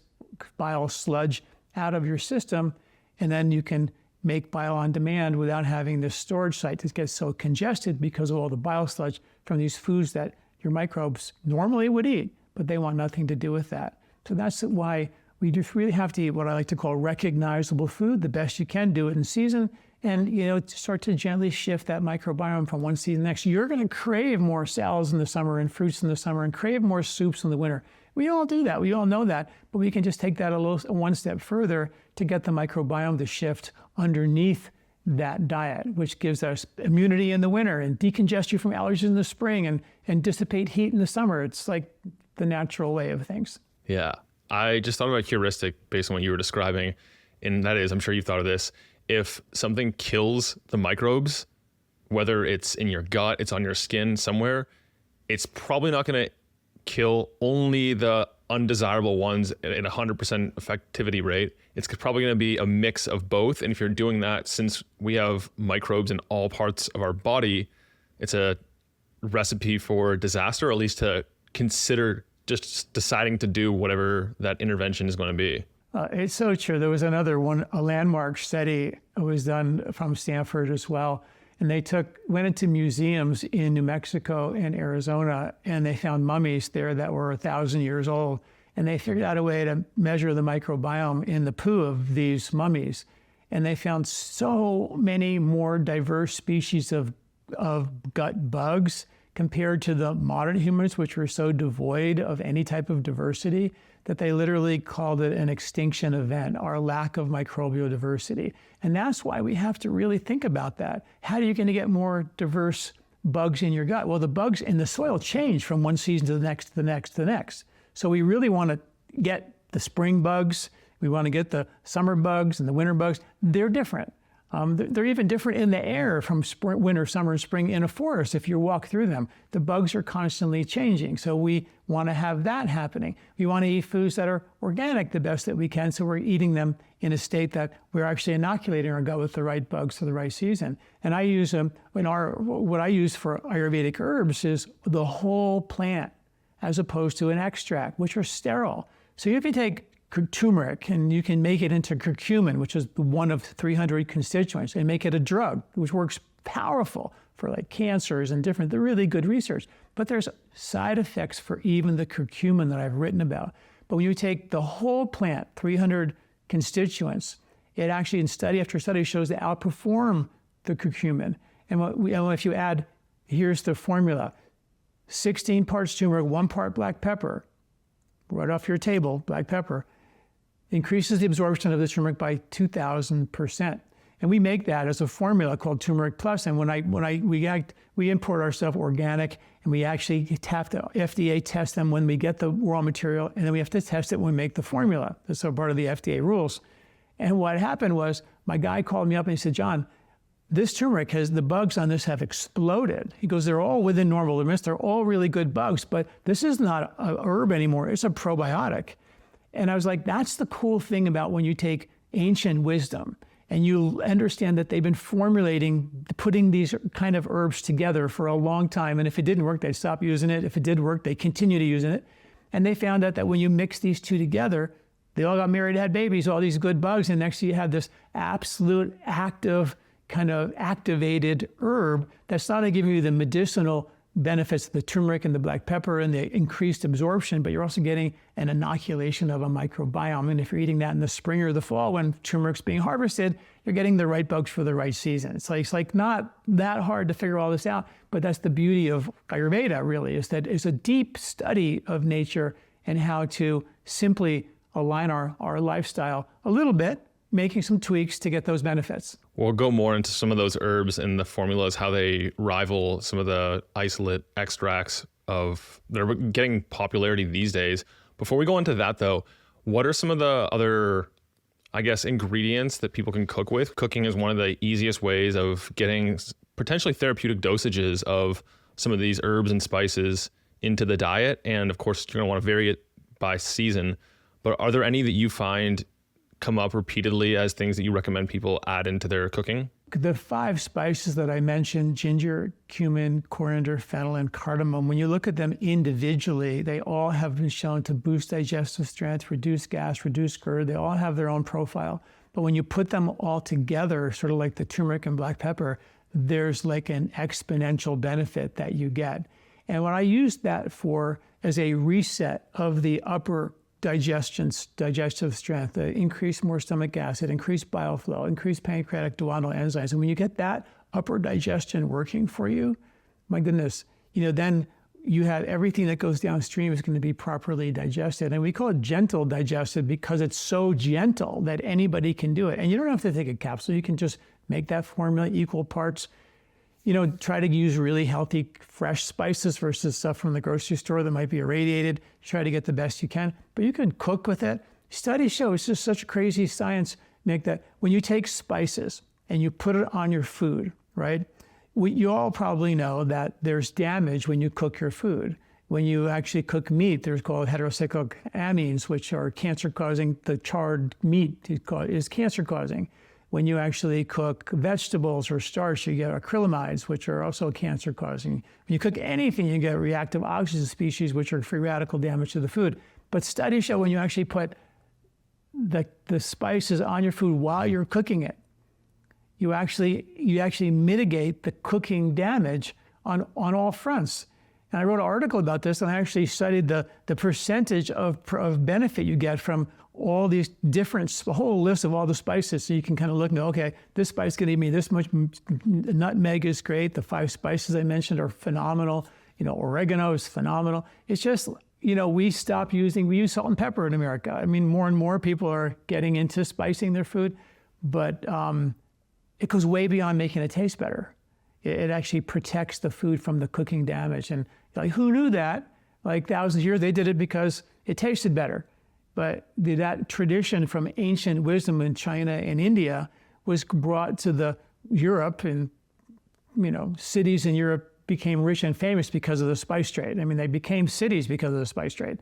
bile sludge out of your system, and then you can make bile on demand without having this storage site that gets so congested because of all the bile sludge from these foods that your microbes normally would eat, but they want nothing to do with that. So that's why we just really have to eat what I like to call recognizable food, the best you can, do it in season, and to start to gently shift that microbiome from one season to the next. You're going to crave more salads in the summer and fruits in the summer and crave more soups in the winter. We all do that. We all know that, but we can just take that one step further to get the microbiome to shift underneath that diet, which gives us immunity in the winter and decongest you from allergies in the spring and dissipate heat in the summer. It's like the natural way of things. Yeah. I just thought about a heuristic based on what you were describing. And that is, I'm sure you've thought of this. If something kills the microbes, whether it's in your gut, it's on your skin somewhere, it's probably not going to kill only the undesirable ones at 100% effectivity rate. It's probably going to be a mix of both. And if you're doing that, since we have microbes in all parts of our body, it's a recipe for disaster, or at least to consider just deciding to do whatever that intervention is going to be. It's so true. There was another one, a landmark study was done from Stanford as well. And they went into museums in New Mexico and Arizona, and they found mummies there that were 1,000 years old. And they figured out a way to measure the microbiome in the poo of these mummies. And they found so many more diverse species of gut bugs compared to the modern humans, which were so devoid of any type of diversity, that they literally called it an extinction event, our lack of microbial diversity. And that's why we have to really think about that. How are you going to get more diverse bugs in your gut? Well, the bugs in the soil change from one season to the next, to the next, to the next. So we really want to get the spring bugs. We want to get the summer bugs and the winter bugs. They're different. They're even different in the air from spring, winter, summer, and spring in a forest. If you walk through them, the bugs are constantly changing. So we want to have that happening. We want to eat foods that are organic the best that we can. So we're eating them in a state that we're actually inoculating our gut with the right bugs for the right season. And I use what I use for Ayurvedic herbs is the whole plant as opposed to an extract, which are sterile. So if you take turmeric, and you can make it into curcumin, which is one of 300 constituents, and make it a drug, which works powerful for like cancers and different, the really good research. But there's side effects for even the curcumin that I've written about. But when you take the whole plant, 300 constituents, it actually in study after study shows to outperform the curcumin. And if you add, here's the formula, 16 parts turmeric, 1 part black pepper, right off your table, black pepper, increases the absorption of the turmeric by 2,000%. And we make that as a formula called Turmeric Plus. And we import our stuff organic, and we actually have to FDA test them when we get the raw material, and then we have to test it when we make the formula. That's part of the FDA rules. And what happened was my guy called me up and he said, John, this turmeric the bugs on this have exploded. He goes, they're all within normal limits. They're all really good bugs, but this is not a herb anymore. It's a probiotic. And I was like, that's the cool thing about when you take ancient wisdom and you understand that they've been putting these kind of herbs together for a long time. And if it didn't work, they'd stop using it. If it did work, they continue to using it. And they found out that when you mix these two together, they all got married, had babies, all these good bugs. And next you have this absolute active, kind of activated herb that's not only giving you the medicinal benefits of the turmeric and the black pepper and the increased absorption, but you're also getting an inoculation of a microbiome. And if you're eating that in the spring or the fall when turmeric's being harvested, you're getting the right bugs for the right season. It's like not that hard to figure all this out, but that's the beauty of Ayurveda really, is that it's a deep study of nature and how to simply align our lifestyle a little bit, making some tweaks to get those benefits. We'll go more into some of those herbs and the formulas, how they rival some of the isolate extracts that are getting popularity these days. Before we go into that though, what are some of the other, I guess, ingredients that people can cook with? Cooking is one of the easiest ways of getting potentially therapeutic dosages of some of these herbs and spices into the diet. And of course, you're gonna wanna vary it by season, but are there any that you find come up repeatedly as things that you recommend people add into their cooking? the 5 spices that I mentioned, ginger, cumin, coriander, fennel, and cardamom, when you look at them individually, they all have been shown to boost digestive strength, reduce gas, reduce GERD. They all have their own profile. But when you put them all together, sort of like the turmeric and black pepper, there's like an exponential benefit that you get. And what I use that for as a reset of the upper digestive strength, increase more stomach acid, increase bile flow, increase pancreatic duodenal enzymes. And when you get that upper digestion working for you, my goodness, then you have everything that goes downstream is going to be properly digested. And we call it gentle digested because it's so gentle that anybody can do it. And you don't have to take a capsule. You can just make that formula equal parts. Try to use really healthy, fresh spices versus stuff from the grocery store that might be irradiated. Try to get the best you can, but you can cook with it. Studies show, it's just such crazy science, Nick, that when you take spices and you put it on your food, right? You all probably know that there's damage when you cook your food. When you actually cook meat, there's called heterocyclic amines, which are cancer-causing. The charred meat is cancer-causing. When you actually cook vegetables or starch, you get acrylamides, which are also cancer-causing. When you cook anything, you get reactive oxygen species, which are free radical damage to the food. But studies show when you actually put the spices on your food while you're cooking it, you actually mitigate the cooking damage on all fronts. And I wrote an article about this, and I actually studied the percentage of benefit you get from all these different, a whole list of all the spices. So you can kind of look and go, okay, this spice is going to give me this much. Nutmeg is great. The 5 spices I mentioned are phenomenal. Oregano is phenomenal. It's just, we use salt and pepper in America. I mean, more and more people are getting into spicing their food, but it goes way beyond making it taste better. It actually protects the food from the cooking damage. And like, who knew that? Like thousands of years, they did it because it tasted better. But that tradition from ancient wisdom in China and India was brought to Europe, and cities in Europe became rich and famous because of the spice trade. I mean, they became cities because of the spice trade.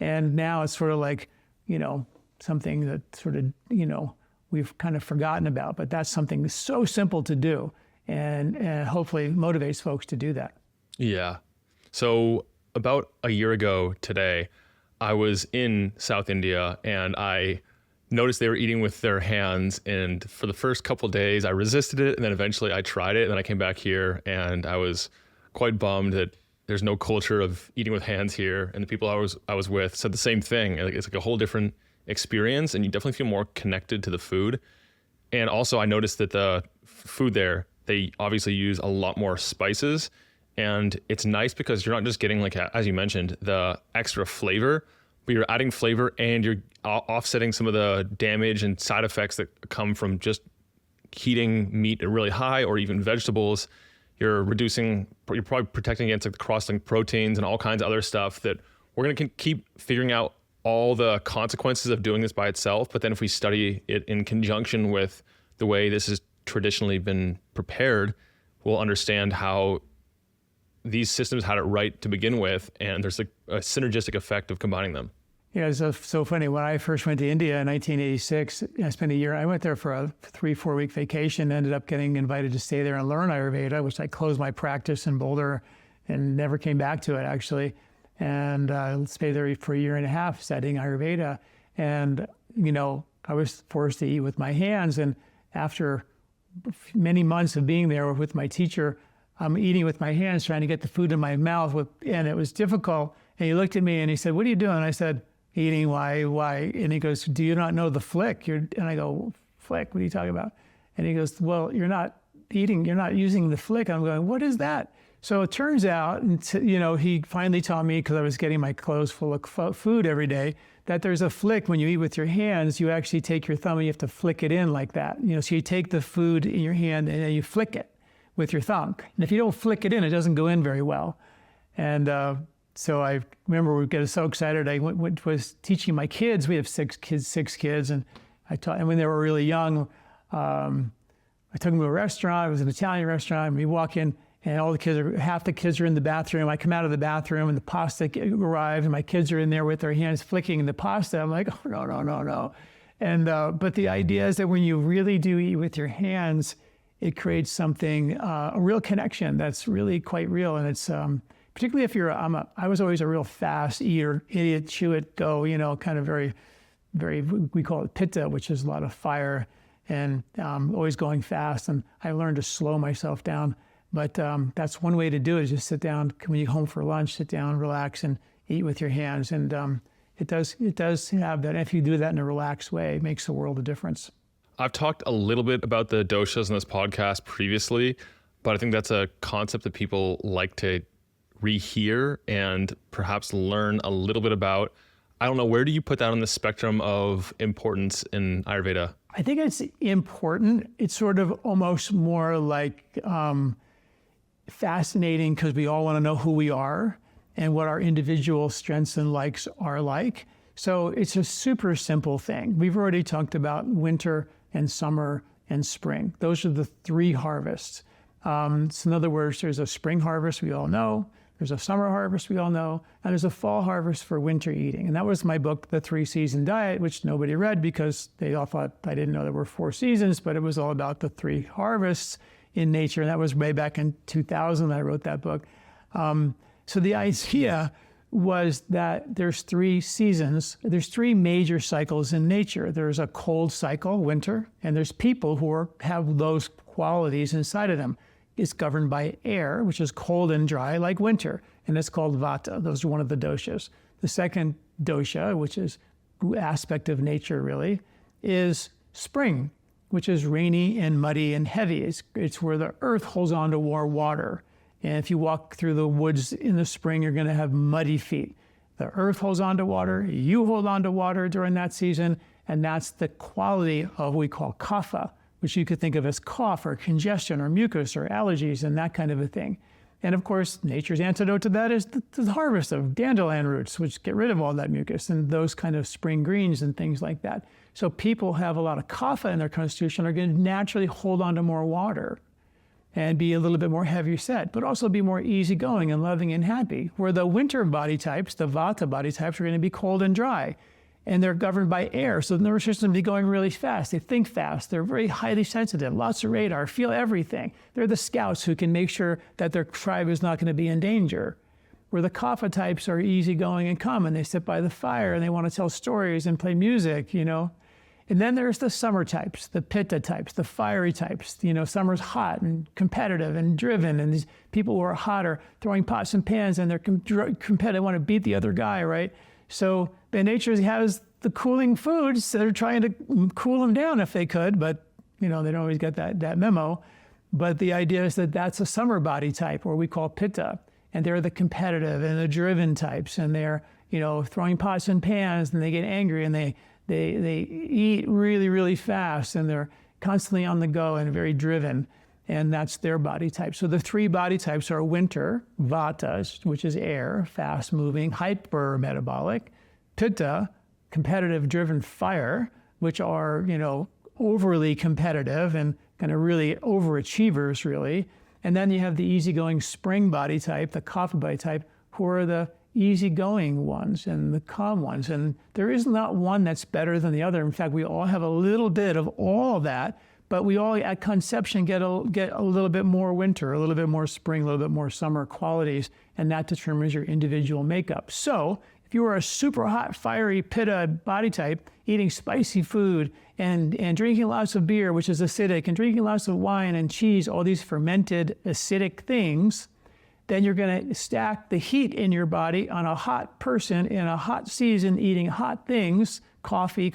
And now it's sort of like, something that sort of, we've kind of forgotten about. But that's something so simple to do, and hopefully motivates folks to do that. Yeah. So about a year ago today, I was in South India and I noticed they were eating with their hands. And for the first couple of days, I resisted it. And then eventually I tried it. And then I came back here and I was quite bummed that there's no culture of eating with hands here. And the people I was with said the same thing. It's like a whole different experience, and you definitely feel more connected to the food. And also I noticed that the food there, they obviously use a lot more spices. And it's nice because you're not just getting, like, as you mentioned, the extra flavor, but you're adding flavor and you're offsetting some of the damage and side effects that come from just heating meat really high, or even vegetables. You're probably protecting against like the cross-linked proteins and all kinds of other stuff that we're going to keep figuring out all the consequences of doing this by itself. But then if we study it in conjunction with the way this has traditionally been prepared, we'll understand how these systems had it right to begin with, and there's like a synergistic effect of combining them. Yeah, it's so funny. When I first went to India in 1986, I spent a year. I went there for a 3-4 week vacation, ended up getting invited to stay there and learn Ayurveda, which I closed my practice in Boulder and never came back to it, actually. And stayed there for a year and a half studying Ayurveda. And, I was forced to eat with my hands. And after many months of being there with my teacher, I'm eating with my hands, trying to get the food in my mouth, and it was difficult. And he looked at me and he said, "What are you doing?" And I said, "Eating. Why?" And he goes, "Do you not know the flick?" And I go, "Flick? What are you talking about?" And he goes, "Well, you're not eating. You're not using the flick." I'm going, "What is that?" So it turns out, he finally taught me, because I was getting my clothes full of food every day, that there's a flick. When you eat with your hands, you actually take your thumb and you have to flick it in like that. So you take the food in your hand and then you flick it with your thumb. And if you don't flick it in, it doesn't go in very well. And so I remember we got so excited. I was teaching my kids. We have six kids, and I taught. And when they were really young, I took them to a restaurant. It was an Italian restaurant. And we walk in, and half the kids are in the bathroom. I come out of the bathroom, and the pasta arrived, and my kids are in there with their hands flicking the pasta. I'm like, oh, no. And but the idea is that when you really do eat with your hands, it creates something, a real connection that's really quite real. And it's particularly if I was always a real fast eater, idiot, chew it, go, kind of very, very, we call it pitta, which is a lot of fire, and always going fast. And I learned to slow myself down. But that's one way to do it, is just sit down, when you go home for lunch, sit down, relax, and eat with your hands. And it does have that. And if you do that in a relaxed way, it makes a world of difference. I've talked a little bit about the doshas in this podcast previously, but I think that's a concept that people like to rehear and perhaps learn a little bit about. I don't know, where do you put that on the spectrum of importance in Ayurveda? I think it's important. It's sort of almost more like fascinating, because we all want to know who we are and what our individual strengths and likes are like. So it's a super simple thing. We've already talked about winter and summer and spring. Those are the three harvests. So in other words, there's a spring harvest, we all know. There's a summer harvest, we all know. And there's a fall harvest for winter eating. And that was my book, The 3-Season Diet, which nobody read because they all thought I didn't know there were 4 seasons, but it was all about the 3 harvests in nature. And that was way back in 2000 that I wrote that book. So the idea was that there's 3 seasons, there's 3 major cycles in nature. There's a cold cycle, winter, and there's people who have those qualities inside of them. It's governed by air, which is cold and dry like winter, and it's called vata. Those are one of the doshas. The second dosha, which is aspect of nature really, is spring, which is rainy and muddy and heavy. It's where the earth holds on to more water. And if you walk through the woods in the spring, you're going to have muddy feet. The earth holds on to water, you hold on to water during that season, and that's the quality of what we call kapha, which you could think of as cough or congestion or mucus or allergies and that kind of a thing. And of course, nature's antidote to that is the harvest of dandelion roots, which get rid of all that mucus, and those kind of spring greens and things like that. So people have a lot of kapha in their constitution, are going to naturally hold on to more water and be a little bit more heavier set, but also be more easygoing and loving and happy. Where the winter body types, the vata body types, are going to be cold and dry. And they're governed by air, so the nervous system will be going really fast. They think fast. They're very highly sensitive, lots of radar, feel everything. They're the scouts who can make sure that their tribe is not going to be in danger. Where the kapha types are easygoing and calm, and they sit by the fire and they want to tell stories and play music, And then there's the summer types, the pitta types, the fiery types. Summer's hot and competitive and driven, and these people who are hot are throwing pots and pans, and they're competitive, want to beat the other guy, right? So by nature has the cooling foods that are trying to cool them down if they could, but they don't always get that memo. But the idea is that that's a summer body type, or we call pitta, and they're the competitive and the driven types, and they're throwing pots and pans, and they get angry, and they eat really, really fast, and they're constantly on the go and very driven, and that's their body type. So the 3 body types are winter, vata, which is air, fast-moving, hyper-metabolic, pitta, competitive, driven fire, which are, overly competitive and kind of really overachievers, really. And then you have the easygoing spring body type, the kapha body type, who are the easygoing ones and the calm ones. And there is not one that's better than the other. In fact, we all have a little bit of all of that, but we all at conception get a little bit more winter, a little bit more spring, a little bit more summer qualities, and that determines your individual makeup. So if you are a super hot, fiery pitta body type, eating spicy food and drinking lots of beer, which is acidic, and drinking lots of wine and cheese, all these fermented acidic things, then you're going to stack the heat in your body on a hot person in a hot season eating hot things, coffee,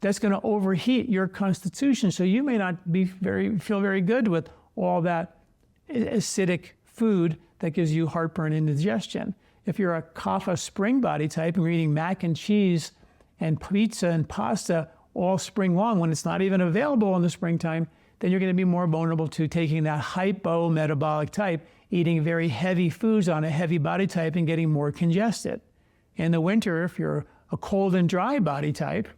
that's going to overheat your constitution. So you may not feel very good with all that acidic food that gives you heartburn and indigestion. If you're a kapha spring body type and you're eating mac and cheese and pizza and pasta all spring long when it's not even available in the springtime, then you're going to be more vulnerable to taking that hypo-metabolic type, eating very heavy foods on a heavy body type and getting more congested. In the winter, if you're a cold and dry body type,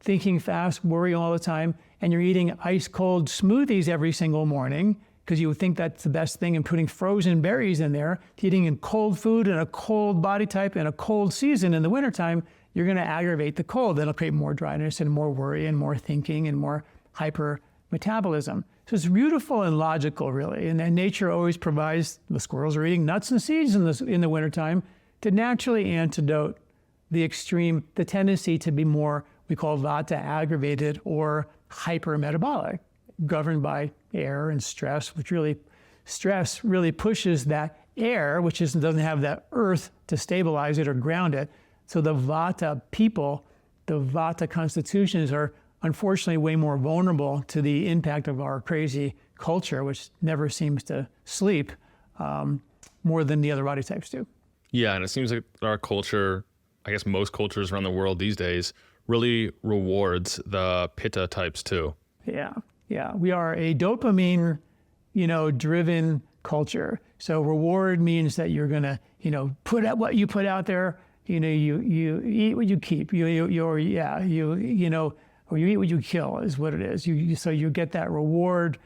thinking fast, worrying all the time, and you're eating ice cold smoothies every single morning because you would think that's the best thing, and putting frozen berries in there, eating in cold food and a cold body type in a cold season in the wintertime, you're going to aggravate the cold. That'll create more dryness and more worry and more thinking and more hyper metabolism. So it's beautiful and logical, really. And then nature always provides, the squirrels are eating nuts and seeds in the wintertime to naturally antidote the tendency to be more, we call vata aggravated or hypermetabolic, governed by air and stress, stress really pushes that air, which doesn't have that earth to stabilize it or ground it. So the vata people, the vata constitutions are unfortunately way more vulnerable to the impact of our crazy culture, which never seems to sleep, more than the other body types do. Yeah, and it seems like our culture, I guess most cultures around the world these days, really rewards the pitta types too. Yeah. We are a dopamine, driven culture. So reward means that you're gonna, put out what you put out there. You eat what you keep. Or you eat what you kill is what it is. So you get that reward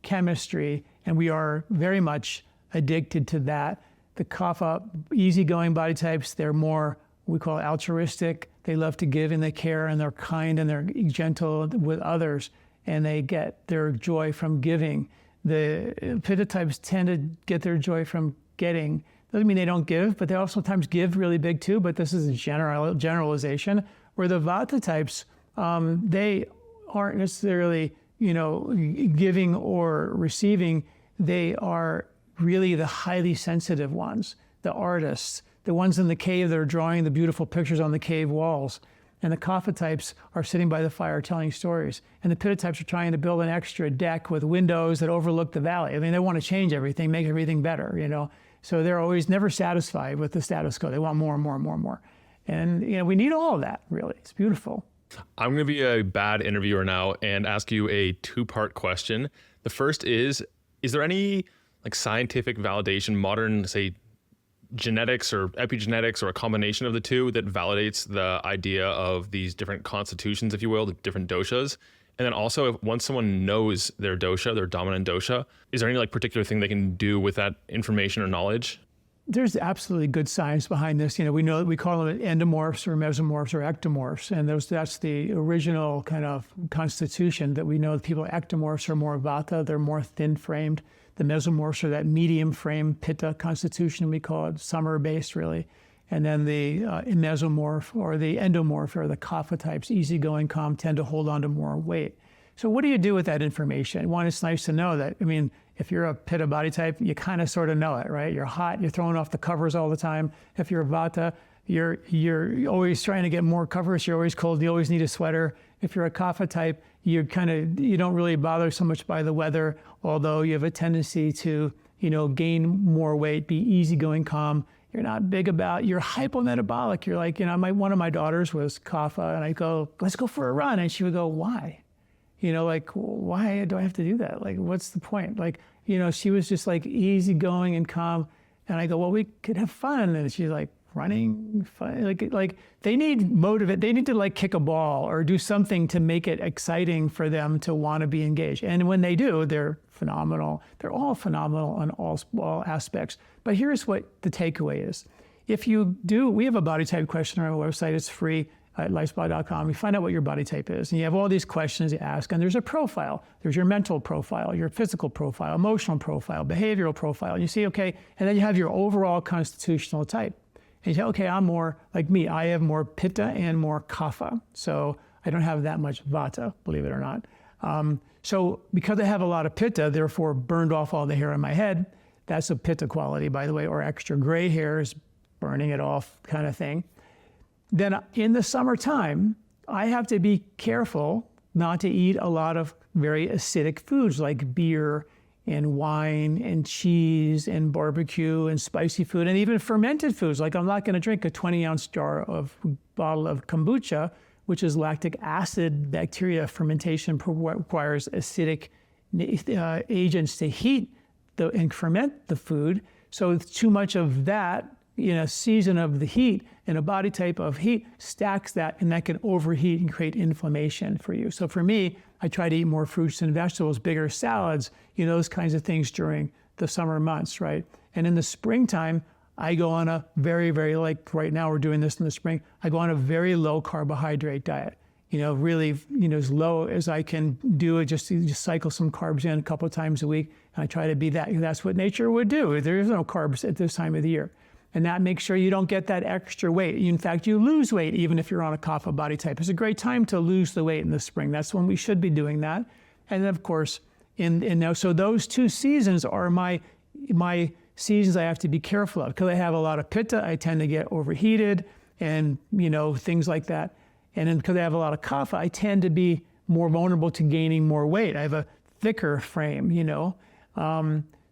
chemistry, and we are very much addicted to that. The kapha, easygoing body types, they're more, we call it altruistic. They love to give and they care and they're kind and they're gentle with others, and they get their joy from giving. The pitta types tend to get their joy from getting. Doesn't mean they don't give, but they also sometimes give really big too, but this is a generalization. Where the vata types, they aren't necessarily, giving or receiving. They are really the highly sensitive ones, the artists, the ones in the cave that are drawing the beautiful pictures on the cave walls. And the kapha types are sitting by the fire telling stories. And the pitta types are trying to build an extra deck with windows that overlook the valley. I mean, they want to change everything, make everything better, So they're always never satisfied with the status quo. They want more and more and more and more. And, we need all of that, really. It's beautiful. I'm going to be a bad interviewer now and ask you a two-part question. The first is there any scientific validation, modern, say, genetics or epigenetics or a combination of the two that validates the idea of these different constitutions, if you will, the different doshas? And then also, once someone knows their dosha, their dominant dosha, is there any particular thing they can do with that information or knowledge? There's absolutely good science behind this. We know that we call them endomorphs or mesomorphs or ectomorphs, and that's the original kind of constitution that we know that people, ectomorphs are more vata, they're more thin-framed. The mesomorphs are that medium-frame pitta constitution, we call it, summer-based really. And then the mesomorph or the endomorph or the kapha types, easygoing, calm, tend to hold on to more weight. So what do you do with that information? One, it's nice to know that, if you're a pitta body type, you kind of sort of know it, right? You're hot, you're throwing off the covers all the time. If you're a vata, you're always trying to get more covers, you're always cold, you always need a sweater. If you're a kapha type, you don't really bother so much by the weather, although you have a tendency to, gain more weight, be easygoing, calm. You're not big about, you're hypometabolic. You're like, one of my daughters was kapha, and I go, let's go for a run. And she would go, why? Why do I have to do that? What's the point? She was just easygoing and calm. And I go, well, we could have fun. And she's like, running, fun. They need motivate. They need to kick a ball or do something to make it exciting for them to want to be engaged. And when they do, they're phenomenal. They're all phenomenal on all aspects. But here's what the takeaway is. If you do, we have a body type question on our website. It's free at lifespa.com. You find out what your body type is. And you have all these questions you ask. And there's a profile. There's your mental profile, your physical profile, emotional profile, behavioral profile. And you see, okay, and then you have your overall constitutional type. And you say, okay, I'm more like me. I have more pitta and more kapha. So I don't have that much vata, believe it or not. So because I have a lot of pitta, therefore burned off all the hair on my head, that's a pitta quality, by the way, or extra gray hairs, burning it off kind of thing. Then in the summertime, I have to be careful not to eat a lot of very acidic foods like beer and wine and cheese and barbecue and spicy food and even fermented foods. I'm not going to drink a 20-ounce bottle of kombucha, which is lactic acid bacteria fermentation, requires acidic agents to heat and ferment the food. So too much of that in a season of the heat, in a body type of heat, stacks that, and that can overheat and create inflammation for you. So for me, I try to eat more fruits and vegetables, bigger salads, those kinds of things during the summer months, right? And in the springtime, I go on a very, very, right now we're doing this in the spring, I go on a very low carbohydrate diet. really, as low as I can do it, just cycle some carbs in a couple of times a week. And I try to be that. That's what nature would do. There is no carbs at this time of the year. And that makes sure you don't get that extra weight. In fact, you lose weight even if you're on a kapha body type. It's a great time to lose the weight in the spring. That's when we should be doing that. And then, of course, so those 2 seasons are my seasons I have to be careful of. Because I have a lot of pitta, I tend to get overheated and, things like that. And then because I have a lot of kapha, I tend to be more vulnerable to gaining more weight. I have a thicker frame,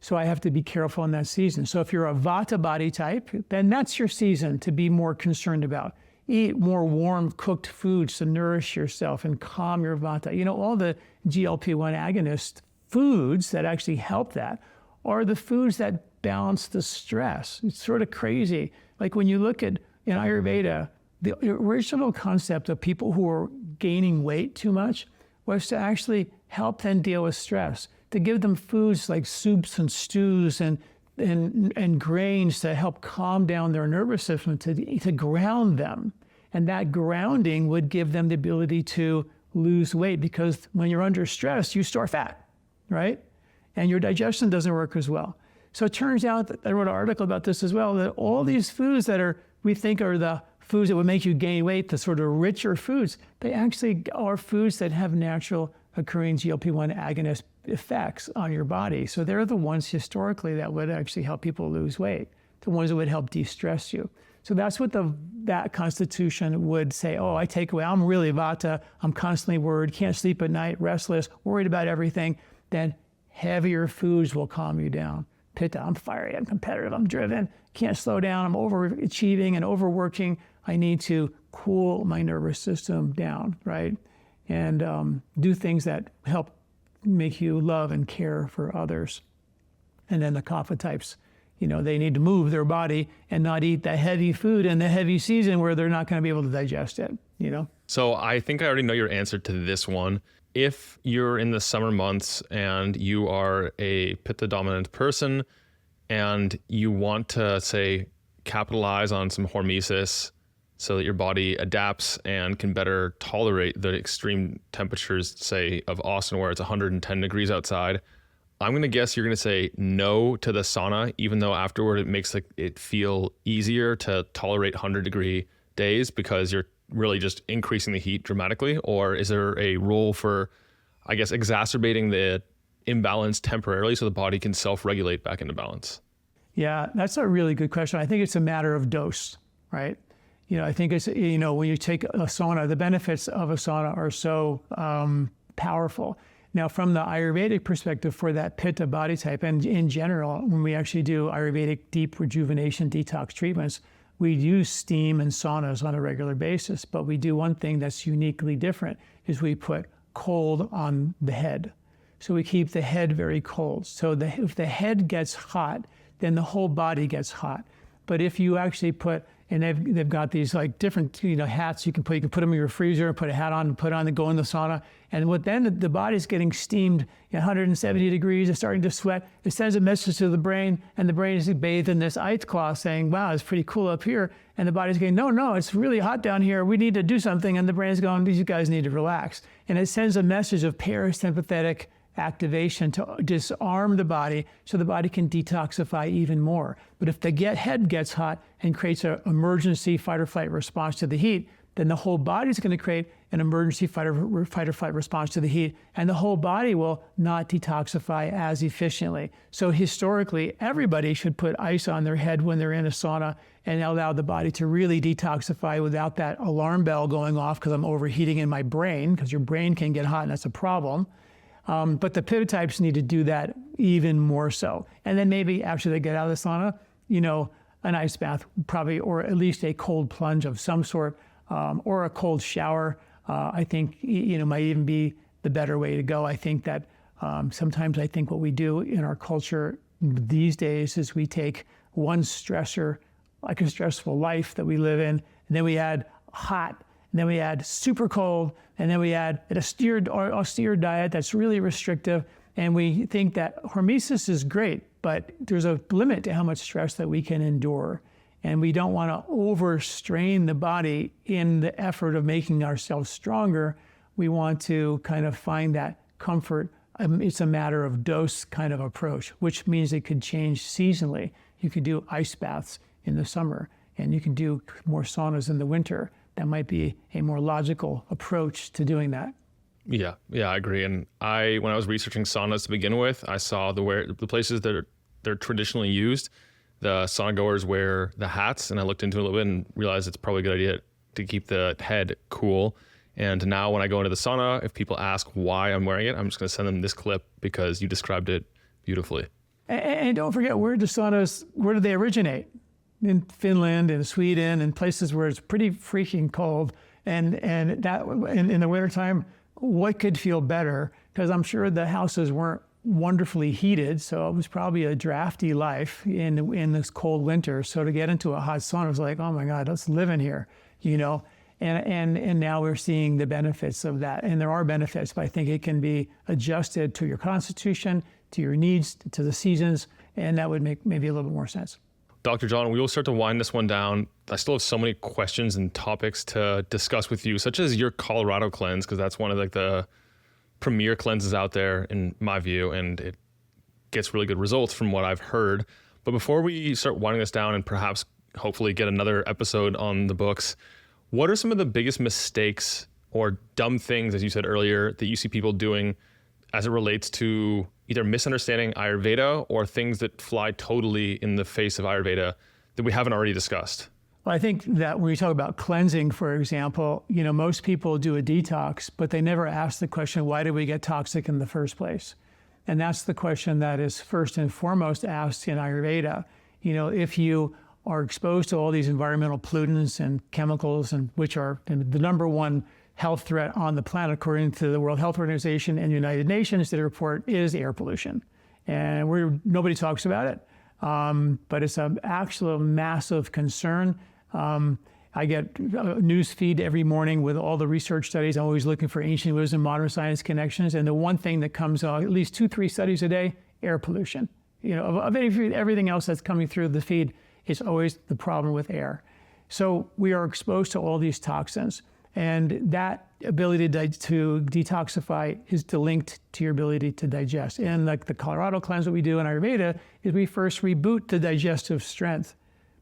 so I have to be careful in that season. So if you're a vata body type, then that's your season to be more concerned about. Eat more warm cooked foods to nourish yourself and calm your vata. All the GLP-1 agonist foods that actually help that are the foods that balance the stress. It's sort of crazy. Like when you look at in Ayurveda, the original concept of people who are gaining weight too much was to actually help them deal with stress, to give them foods like soups and stews and grains to help calm down their nervous system, to ground them. And that grounding would give them the ability to lose weight, because when you're under stress, you store fat, right? And your digestion doesn't work as well. So it turns out that I wrote an article about this as well, that all these foods that we think are the foods that would make you gain weight, the sort of richer foods, they actually are foods that have natural occurring GLP-1 agonist effects on your body. So they're the ones historically that would actually help people lose weight, the ones that would help de-stress you. So that's what that constitution would say. Oh, I take away, I'm really vata, I'm constantly worried, can't sleep at night, restless, worried about everything. Then heavier foods will calm you down. Pitta, I'm fiery, I'm competitive, I'm driven, can't slow down, I'm overachieving and overworking. I need to cool my nervous system down, right? And do things that help make you love and care for others. And then the kapha types, they need to move their body and not eat that heavy food in the heavy season where they're not going to be able to digest it, So I think I already know your answer to this one. If you're in the summer months and you are a pitta dominant person and you want to, say, capitalize on some hormesis so that your body adapts and can better tolerate the extreme temperatures, say, of Austin, where it's 110 degrees outside, I'm going to guess you're going to say no to the sauna, even though afterward it makes it feel easier to tolerate 100-degree days because you're really just increasing the heat dramatically? Or is there a role for, I guess, exacerbating the imbalance temporarily so the body can self-regulate back into balance? Yeah, that's a really good question. I think it's a matter of dose, right? I think it's, when you take a sauna, the benefits of a sauna are so powerful. Now, from the Ayurvedic perspective for that pitta body type, and in general, when we actually do Ayurvedic deep rejuvenation detox treatments, we use steam and saunas on a regular basis. But we do one thing that's uniquely different, is we put cold on the head. So we keep the head very cold. So if the head gets hot, then the whole body gets hot. But if you actually put, and they've got these like different hats you can put them in your freezer and put a hat on and put on and go in the sauna. And then the body's getting steamed at 170 degrees, it's starting to sweat. It sends a message to the brain, and the brain is bathed in this ice cloth saying, wow, it's pretty cool up here. And the body's going, no, it's really hot down here. We need to do something. And the brain's going, these guys need to relax. And it sends a message of parasympathetic activation to disarm the body so the body can detoxify even more. But if the head gets hot and creates an emergency fight or flight response to the heat, then the whole body is going to create an emergency fight or flight response to the heat, and the whole body will not detoxify as efficiently. So historically, everybody should put ice on their head when they're in a sauna and allow the body to really detoxify without that alarm bell going off because I'm overheating in my brain, because your brain can get hot and that's a problem. But the pitta types need to do that even more so. And then maybe after they get out of the sauna, an ice bath probably, or at least a cold plunge of some sort, or a cold shower, I think, might even be the better way to go. I think that sometimes I think what we do in our culture these days is we take one stressor, like a stressful life that we live in, and then we add hot, and then we add super cold, and then we add an austere diet that's really restrictive. And we think that hormesis is great, but there's a limit to how much stress that we can endure. And we don't want to overstrain the body in the effort of making ourselves stronger. We want to kind of find that comfort. It's a matter of dose kind of approach, which means it could change seasonally. You could do ice baths in the summer, and you can do more saunas in the winter. That might be a more logical approach to doing that. Yeah, I agree. And when I was researching saunas to begin with, I saw the places that they're traditionally used. The sauna goers wear the hats, and I looked into it a little bit and realized it's probably a good idea to keep the head cool. And now when I go into the sauna, if people ask why I'm wearing it, I'm just going to send them this clip because you described it beautifully. And don't forget, where do they originate? In Finland and Sweden and places where it's pretty freaking cold. And that in the wintertime, what could feel better? Because I'm sure the houses weren't wonderfully heated, so it was probably a drafty life in this cold winter. So to get into a hot sauna was like, oh my God, let's live in here, you know. And now we're seeing the benefits of that. And there are benefits, but I think it can be adjusted to your constitution, to your needs, to the seasons, and that would make maybe a little bit more sense. Dr. John, we will start to wind this one down. I still have so many questions and topics to discuss with you, such as your Colorado cleanse, because that's one of like the premier cleanses out there in my view, and it gets really good results from what I've heard. But before we start winding this down and perhaps hopefully get another episode on the books, what are some of the biggest mistakes or dumb things, as you said earlier, that you see people doing as it relates to either misunderstanding Ayurveda or things that fly totally in the face of Ayurveda that we haven't already discussed? Well, I think that when you talk about cleansing, for example, you know, most people do a detox, but they never ask the question, why did we get toxic in the first place? And that's the question that is first and foremost asked in Ayurveda. You know, if you are exposed to all these environmental pollutants and chemicals, and which are the number one health threat on the planet, according to the World Health Organization and United Nations, the report is air pollution. And nobody talks about it, but it's an actual massive concern. I get a news feed every morning with all the research studies. I'm always looking for ancient wisdom, modern science connections. And the one thing that comes out, at least 2-3 studies a day, air pollution. You know, of everything else that's coming through the feed, it's always the problem with air. So we are exposed to all these toxins. And that ability to detoxify is linked to your ability to digest. And like the Colorado cleanse that we do in Ayurveda is we first reboot the digestive strength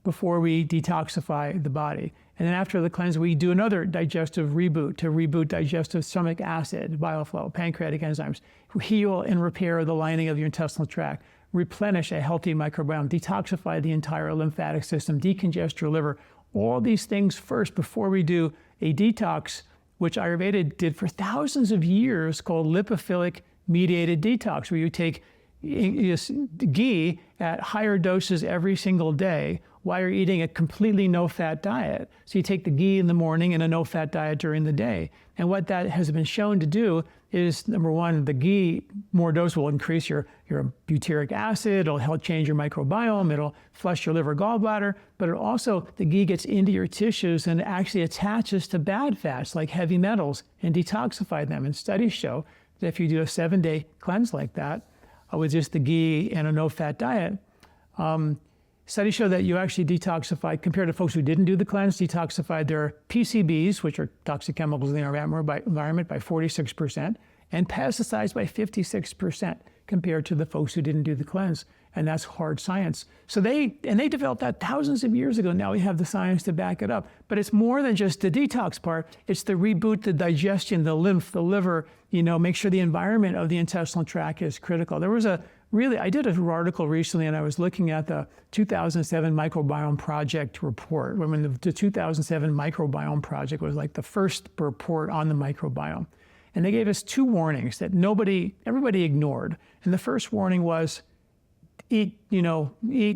before we detoxify the body. And then after the cleanse, we do another digestive reboot to reboot digestive stomach acid, bile flow, pancreatic enzymes, heal and repair the lining of your intestinal tract, replenish a healthy microbiome, detoxify the entire lymphatic system, decongest your liver. All these things first before we do a detox, which Ayurveda did for thousands of years, called lipophilic mediated detox, where you take ghee at higher doses every single day while you're eating a completely no-fat diet. So you take the ghee in the morning and a no-fat diet during the day. And what that has been shown to do is, number one, the ghee, more dose will increase your butyric acid, it'll help change your microbiome, it'll flush your liver gallbladder, but it also, the ghee gets into your tissues and actually attaches to bad fats like heavy metals and detoxify them. And studies show that if you do a 7-day cleanse like that, with just the ghee and a no-fat diet, studies show that you actually detoxify, compared to folks who didn't do the cleanse, detoxified their PCBs, which are toxic chemicals in the environment, by 46%, and pesticides by 56% compared to the folks who didn't do the cleanse. And that's hard science. So they developed that thousands of years ago. Now we have the science to back it up. But it's more than just the detox part. It's the reboot, the digestion, the lymph, the liver, you know, make sure the environment of the intestinal tract is critical. I did an article recently, and I was looking at the 2007 Microbiome Project report, when the 2007 Microbiome Project was like the first report on the microbiome. And they gave us 2 warnings that everybody ignored. And the first warning was, eat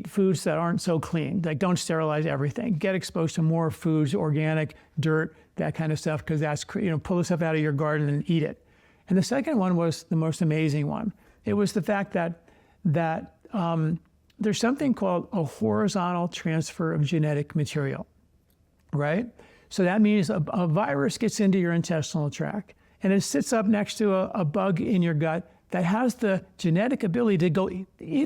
foods that aren't so clean. Like, don't sterilize everything. Get exposed to more foods, organic, dirt, that kind of stuff, because that's, pull the stuff out of your garden and eat it. And the second one was the most amazing one. It was the fact that there's something called a horizontal transfer of genetic material, right? So that means a virus gets into your intestinal tract, and it sits up next to a bug in your gut that has the genetic ability to go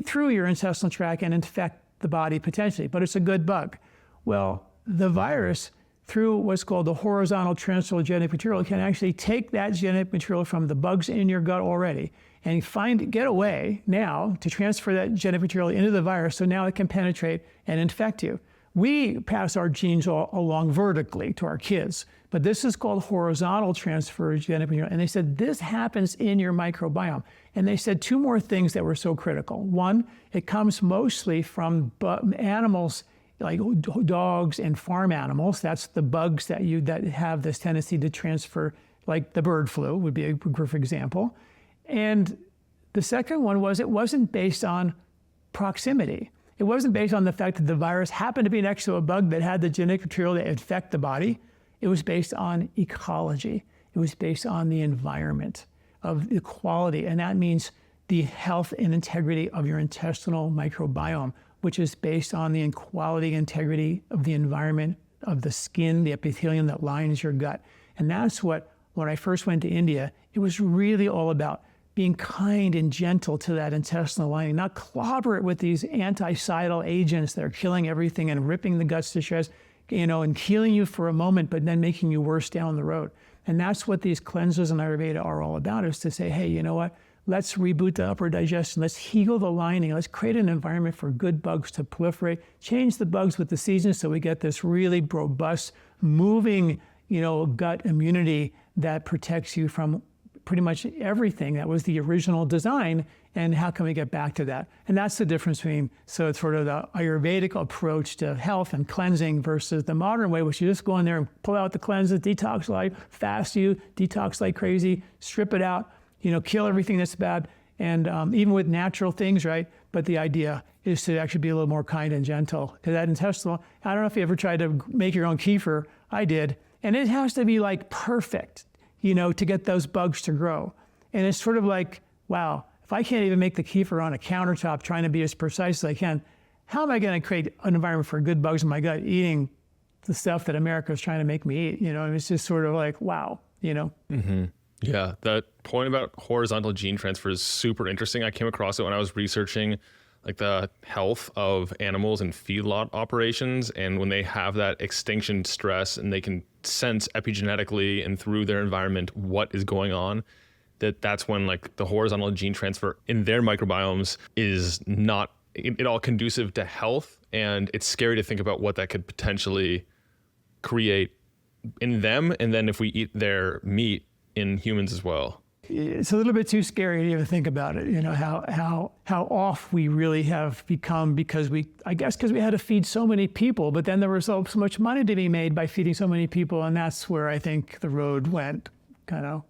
through your intestinal tract and infect the body potentially, but it's a good bug. Well, the virus, through what's called the horizontal transfer of genetic material, can actually take that genetic material from the bugs in your gut already and get a way now to transfer that genetic material into the virus so now it can penetrate and infect you. We pass our genes along vertically to our kids, but this is called horizontal transfer of genetic material. And they said this happens in your microbiome. And they said two more things that were so critical. One, it comes mostly from animals like dogs and farm animals. That's the bugs that have this tendency to transfer, like the bird flu would be a perfect example. And the second one was it wasn't based on proximity. It wasn't based on the fact that the virus happened to be next to a bug that had the genetic material that infect the body. It was based on ecology. It was based on the environment of the quality. And that means the health and integrity of your intestinal microbiome, which is based on the quality and integrity of the environment, of the skin, the epithelium that lines your gut. And that's what, when I first went to India, it was really all about being kind and gentle to that intestinal lining, not clobber it with these anticidal agents that are killing everything and ripping the guts to shreds, and healing you for a moment, but then making you worse down the road. And that's what these cleanses in Ayurveda are all about, is to say, hey, you know what? Let's reboot the upper digestion. Let's heal the lining. Let's create an environment for good bugs to proliferate. Change the bugs with the seasons so we get this really robust, moving, gut immunity that protects you from pretty much everything that was the original design. And how can we get back to that? And that's the difference between sort of the Ayurvedic approach to health and cleansing versus the modern way, which you just go in there and pull out the cleanses, detox like, fast you, detox like crazy, strip it out, kill everything that's bad. And even with natural things, right? But the idea is to actually be a little more kind and gentle. Because that intestinal, I don't know if you ever tried to make your own kefir. I did. And it has to be like perfect, to get those bugs to grow. And it's sort of like, wow, if I can't even make the kefir on a countertop trying to be as precise as I can, how am I going to create an environment for good bugs in my gut eating the stuff that America is trying to make me eat? And it's just sort of like, wow, Mm-hmm. Yeah, that point about horizontal gene transfer is super interesting. I came across it when I was researching like the health of animals in feedlot operations, and when they have that extinction stress and they can sense epigenetically and through their environment what is going on, that's when like the horizontal gene transfer in their microbiomes is not at all conducive to health. And it's scary to think about what that could potentially create in them. And then if we eat their meat in humans as well. It's a little bit too scary to even think about it, how off we really have become because we had to feed so many people, but then there was so much money to be made by feeding so many people. And that's where I think the road went kind of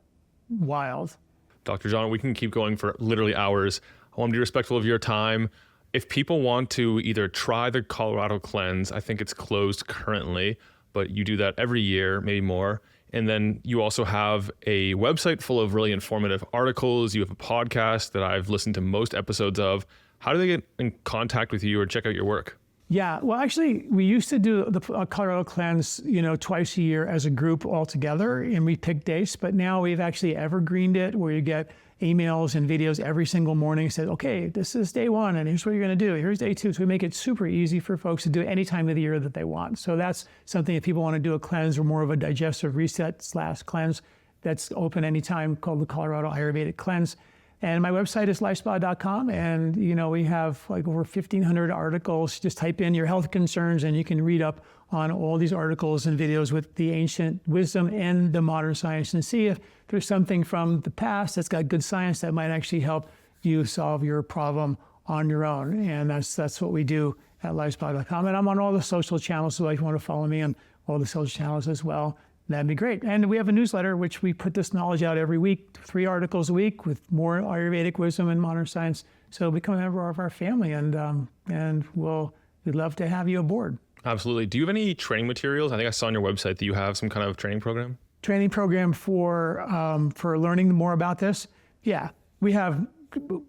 wild. Dr. John, we can keep going for literally hours. I want to be respectful of your time. If people want to either try the Colorado cleanse, I think it's closed currently, but you do that every year, maybe more. And then you also have a website full of really informative articles. You have a podcast that I've listened to most episodes of. How do they get in contact with you or check out your work? Yeah, well, actually, we used to do the Colorado cleanse, twice a year as a group all together, and we pick dates. But now we've actually evergreened it, where you get emails and videos every single morning. Said, okay, this is day one, and here's what you're going to do. Here's day two. So we make it super easy for folks to do it any time of the year that they want. So that's something if people want to do a cleanse or more of a digestive reset / cleanse, that's open anytime, called the Colorado Ayurvedic Cleanse. And my website is lifespa.com, and we have like over 1,500 articles. Just type in your health concerns, and you can read up on all these articles and videos with the ancient wisdom and the modern science, and see if there's something from the past that's got good science that might actually help you solve your problem on your own. And that's what we do at lifespa.com. And I'm on all the social channels, so if you want to follow me on all the social channels as well, that'd be great. And we have a newsletter, which we put this knowledge out every week, 3 articles a week with more Ayurvedic wisdom and modern science. So become a member of our family, and we'd love to have you aboard. Absolutely. Do you have any training materials? I think I saw on your website that you have some kind of training program. Training program for learning more about this? Yeah, we have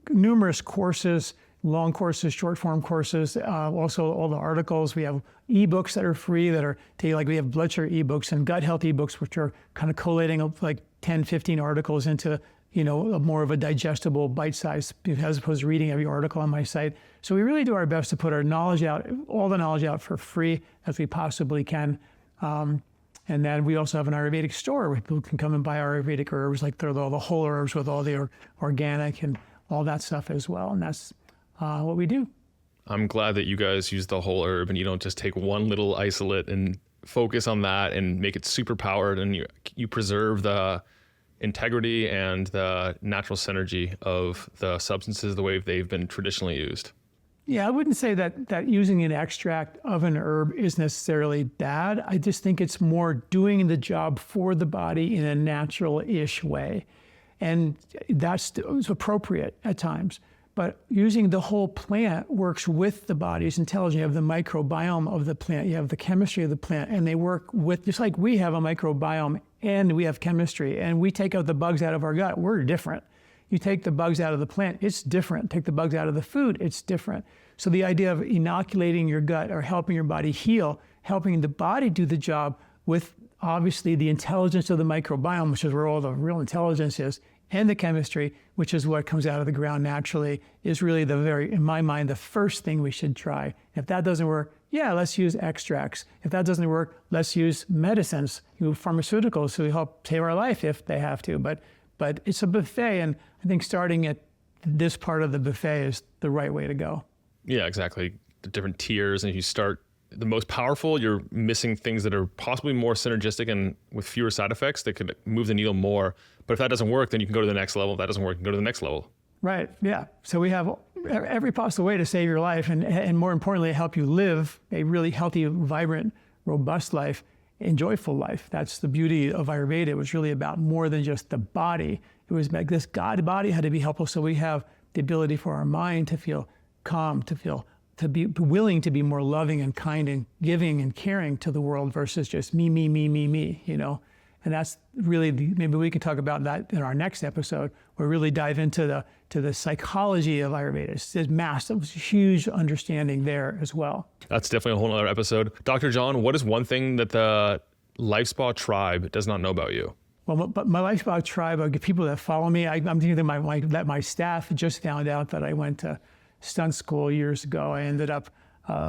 numerous courses, long courses, short form courses, also all the articles. We have ebooks that are free that are, we have blood sugar ebooks and gut health ebooks, which are kind of collating like 10, 15 articles into more of a digestible bite size as opposed to reading every article on my site. So we really do our best to put our knowledge out, all the knowledge out for free as we possibly can. And then we also have an Ayurvedic store where people can come and buy Ayurvedic herbs, like the whole herbs with all the organic and all that stuff as well. And that's what we do. I'm glad that you guys use the whole herb and you don't just take one little isolate and focus on that and make it super powered, and you preserve the integrity and the natural synergy of the substances the way they've been traditionally used. Yeah, I wouldn't say that using an extract of an herb is necessarily bad. I just think it's more doing the job for the body in a natural-ish way. And that's appropriate at times. But using the whole plant works with the body's intelligence. You have the microbiome of the plant, you have the chemistry of the plant, and they work with, just like we have a microbiome and we have chemistry, and we take out the bugs out of our gut, we're different. You take the bugs out of the plant, it's different. Take the bugs out of the food, it's different. So the idea of inoculating your gut or helping your body heal, helping the body do the job with obviously the intelligence of the microbiome, which is where all the real intelligence is, and the chemistry, which is what comes out of the ground naturally, is really in my mind, the first thing we should try. If that doesn't work, yeah, let's use extracts. If that doesn't work, let's use medicines, pharmaceuticals who help save our life if they have to. But it's a buffet, and I think starting at this part of the buffet is the right way to go. Yeah, exactly. The different tiers, and if you start the most powerful, you're missing things that are possibly more synergistic and with fewer side effects that could move the needle more. But if that doesn't work, then you can go to the next level. If that doesn't work, you can go to the next level. Right, yeah. So we have every possible way to save your life and more importantly, help you live a really healthy, vibrant, robust life, and joyful life. That's the beauty of Ayurveda. It was really about more than just the body. It was like this God body had to be helpful, so we have the ability for our mind to feel calm, to be willing to be more loving and kind and giving and caring to the world versus just me, And that's really, maybe we can talk about that in our next episode, where we really dive into the psychology of Ayurveda. There's massive, huge understanding there as well. That's definitely a whole other episode. Dr. John, what is one thing that the LifeSpa tribe does not know about you? Well, but my LifeSpa tribe, people that follow me, I'm thinking that my staff just found out that I went to stunt school years ago. I ended up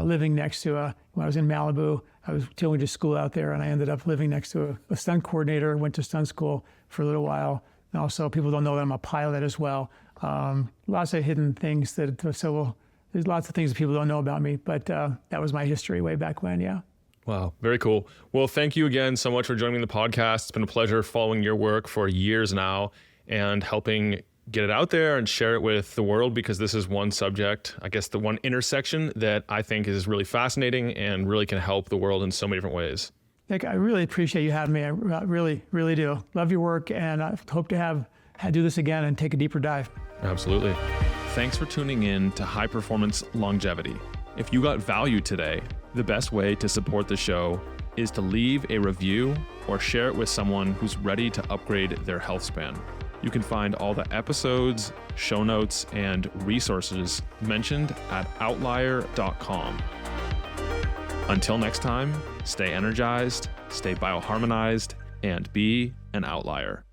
living next to when I was in Malibu, I was going to school out there, and I ended up living next to a stunt coordinator, went to stunt school for a little while. And also, people don't know that I'm a pilot as well. Lots of hidden things there's lots of things that people don't know about me, but that was my history way back when, yeah. Wow, very cool. Well, thank you again so much for joining me in the podcast. It's been a pleasure following your work for years now and helping get it out there and share it with the world, because this is one subject, I guess the one intersection that I think is really fascinating and really can help the world in so many different ways. Nick, I really appreciate you having me. I really, really do. Love your work, and I hope to do this again and take a deeper dive. Absolutely. Thanks for tuning in to High Performance Longevity. If you got value today, the best way to support the show is to leave a review or share it with someone who's ready to upgrade their health span. You can find all the episodes, show notes, and resources mentioned at outlier.com. Until next time, stay energized, stay bioharmonized, and be an outlier.